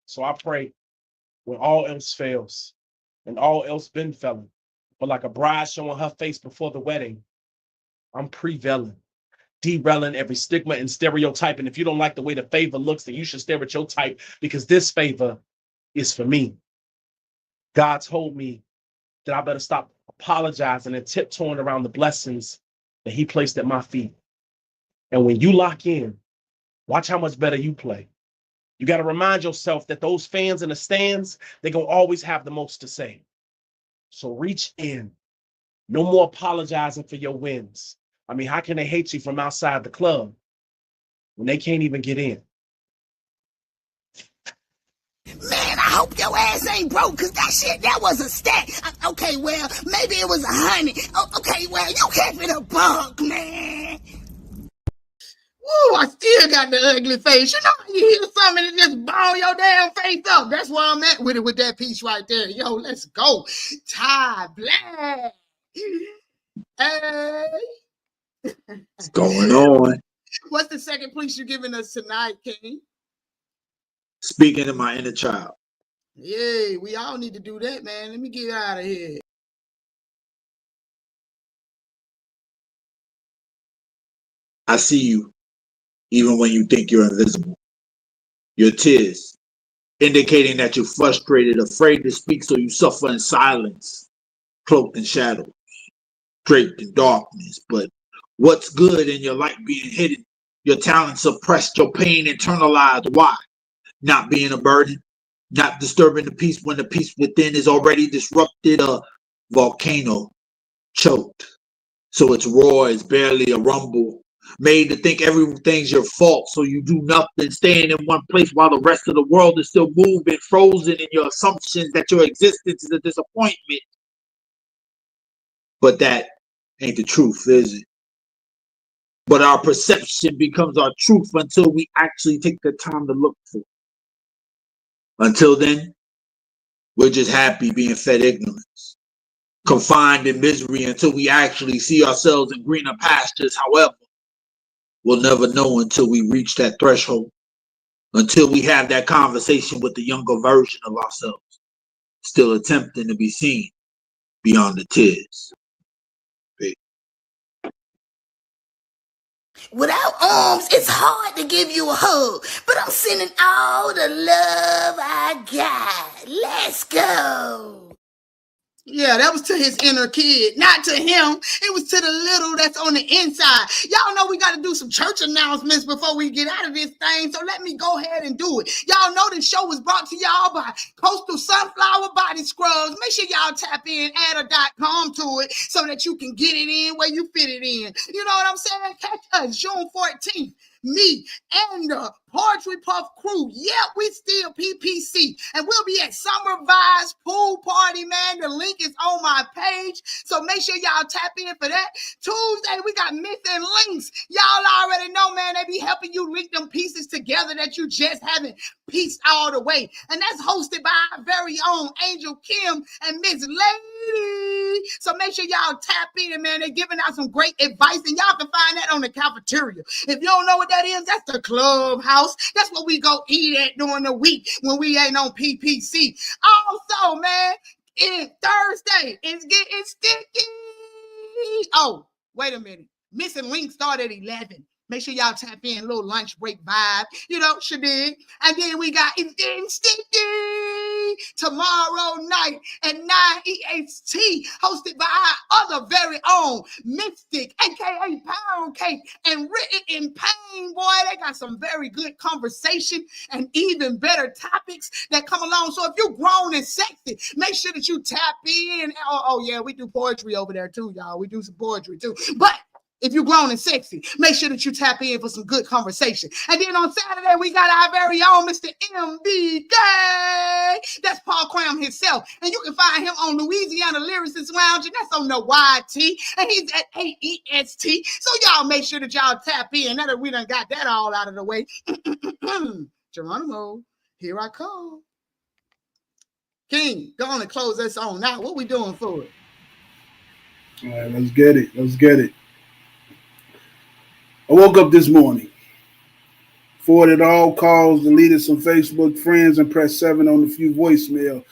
So I pray when all else fails and all else been failing. But like a bride showing her face before the wedding, I'm prevailing. Derailing every stigma and stereotype. And if you don't like the way the favor looks, then you should stare at your type because this favor is for me. God told me that I better stop apologizing and tiptoeing around the blessings that he placed at my feet. And when you lock in, watch how much better you play. You got to remind yourself that those fans in the stands, they're going to always have the most to say. So reach in. No more apologizing for your wins. I mean, how can they hate you from outside the club when they can't even get in? Man, I hope your ass ain't broke, because that shit, that was a stack. Okay, well, maybe it was 100. Okay, well, you kept it a buck, man. Woo, I I still got the ugly face. You know how you hear something and just ball your damn face up. That's where I'm at with it with that piece right there. Yo, let's go. Ty Black. Hey. What's going on? What's the second piece you're giving us tonight, King? Speaking to my inner child. Yeah, we all need to do that, man. Let me get out of here. I see you, even when you think you're invisible. Your tears, indicating that you're frustrated, afraid to speak, so you suffer in silence, cloaked in shadows, draped in darkness. But what's good in your light being hidden? Your talent suppressed, your pain internalized. Why? Not being a burden, not disturbing the peace when the peace within is already disrupted, a volcano choked. So its roar is barely a rumble, made to think everything's your fault, so you do nothing, staying in one place while the rest of the world is still moving, frozen in your assumptions that your existence is a disappointment. But that ain't the truth, is it? But our perception becomes our truth until we actually take the time to look for it. Until then, we're just happy being fed ignorance, confined in misery until we actually see ourselves in greener pastures. However, we'll never know until we reach that threshold, until we have that conversation with the younger version of ourselves, still attempting to be seen beyond the tears. Without arms, it's hard to give you a hug, but I'm sending all the love I got. Let's go. Yeah, that was to his inner kid, not to him. It was to the little that's on the inside. Y'all know we got to do some church announcements before we get out of this thing, so let me go ahead and do it. Y'all know this show was brought to y'all by Coastal Sunflower Body Scrubs. Make sure y'all tap in, add.com to it so that you can get it in where you fit it in. You know what I'm saying? Catch us June 14th. Me and the Poetry Puff crew. Yeah, we still PPC. And we'll be at Summer Vibes Pool Party, man. The link is on my page. So make sure y'all tap in for that. Tuesday, we got missing links. Y'all already know, man. They be helping you link them pieces together that you just haven't pieced all the way. And that's hosted by our very own Angel Kim and Miss Lady. So make sure y'all tap in, man. They're giving out some great advice. And y'all can find that on the cafeteria. If you don't know what that is, that's the clubhouse. That's what we go eat at during the week when we ain't on PPC. Also, man, Thursday, it's getting sticky. Oh, wait a minute. Missing link start at 11. Make sure y'all tap in, a little lunch break vibe. You know, Shadig. And then we got It's Getting Sticky tomorrow night at 9 EST, hosted by our other very own Mystic, a.k.a. Pound Cake, and Written in Pain. Boy, they got some very good conversation and even better topics that come along. So if you're grown and sexy, make sure that you tap in. Oh yeah, we do poetry over there too, y'all. We do some poetry too. But if you're grown and sexy, make sure that you tap in for some good conversation. And then on Saturday, we got our very own Mr. MBK. That's Paul Cram himself. And you can find him on Louisiana Lyricist Lounge, and that's on the YT. And he's at 8 EST. So y'all make sure that y'all tap in. Now that we done got that all out of the way. Geronimo, here I come. King, go on and close us on now. What we doing for it? All right, let's get it. Let's get it. I woke up this morning, forwarded all calls, deleted some Facebook friends, and pressed 7 on a few voicemail.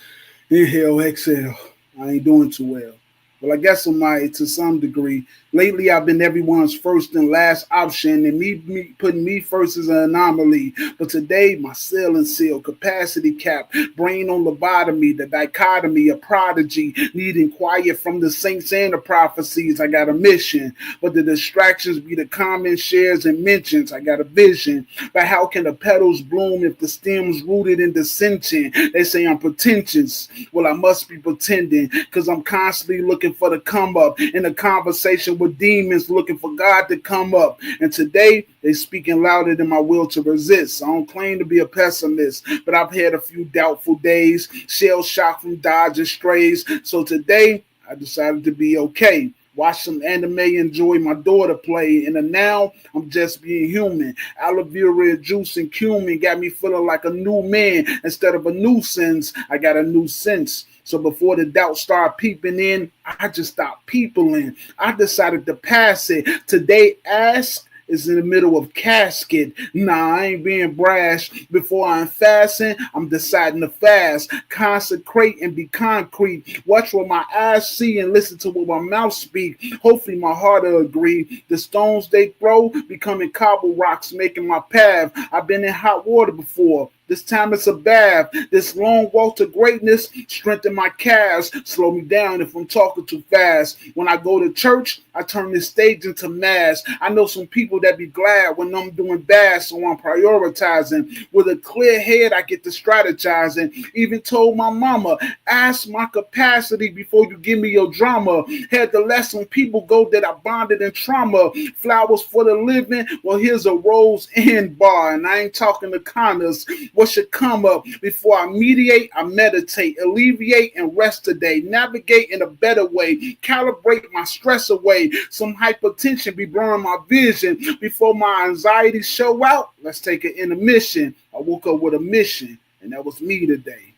Inhale, exhale. I ain't doing too well. Well, I guess I might to some degree. Lately, I've been everyone's first and last option, and me putting me first is an anomaly. But today, my ceiling seal, capacity cap, brain on lobotomy, the dichotomy, a prodigy, needing quiet from the saints and the prophecies. I got a mission, but the distractions be the comments, shares, and mentions. I got a vision, but how can the petals bloom if the stem's rooted in dissension? They say I'm pretentious. Well, I must be pretending, because I'm constantly looking for the come up in a conversation with demons, looking for God to come up. And today, they speaking louder than my will to resist. I don't claim to be a pessimist, but I've had a few doubtful days, shell shock from dodging strays. So today, I decided to be okay. Watch some anime, enjoy my daughter play. And now I'm just being human. Aloe vera juice and cumin got me feeling like a new man. Instead of a nuisance, I got a new sense. So before the doubt start peeping in, I just stopped peopling. I decided to pass it. Today, ask is in the middle of casket. Nah, I ain't being brash. Before I'm fasting, I'm deciding to fast. Consecrate and be concrete. Watch what my eyes see and listen to what my mouth speak. Hopefully my heart will agree. The stones they throw becoming cobble rocks, making my path. I've been in hot water before. This time it's a bath. This long walk to greatness strengthen my calves. Slow me down if I'm talking too fast. When I go to church, I turn this stage into mass. I know some people that be glad when I'm doing bad, so I'm prioritizing. With a clear head, I get to strategizing. Even told my mama, ask my capacity before you give me your drama. Had to let some people go that I bonded in trauma. Flowers for the living, well here's a rose in bar. And I ain't talking to Connors. What should come up before I mediate, I meditate, alleviate, and rest today. Navigate in a better way, calibrate my stress away. Some hypertension be blurring my vision. Before my anxiety show out, let's take an intermission. I woke up with a mission, and that was me today.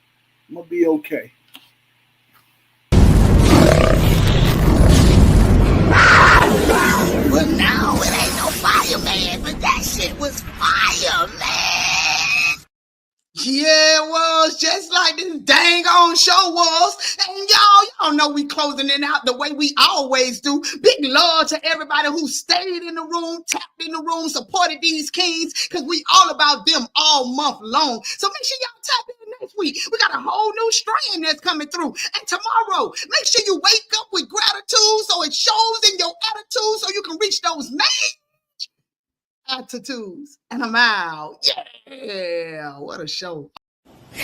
I'm gonna be okay. Well, no, it ain't no fireman, but that shit was fire, man. Yeah, it was just like this dang on show was. And y'all know we closing it out the way we always do. Big love to everybody who stayed in the room, tapped in the room, supported these kings, because we all about them all month long. So make sure y'all tap in next week. We got a whole new strand that's coming through. And tomorrow, make sure you wake up with gratitude so it shows in your attitude so you can reach those main attitudes. And I'm out. Yeah, what a show.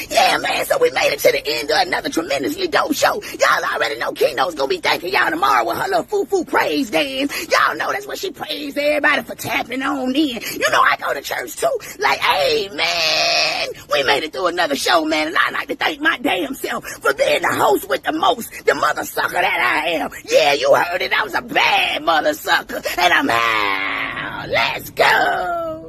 Yeah, man, so we made it to the end of another tremendously dope show. Y'all already know Key-notez gonna be thanking y'all tomorrow with her little foo-foo praise dance. Y'all know that's what she praised everybody for tapping on in. You know, I go to church too. Like, hey, man, we made it through another show, man, and I like to thank my damn self for being the host with the most, the mother sucker that I am. Yeah, you heard it. I was a bad mother sucker, and I'm out. Let's go.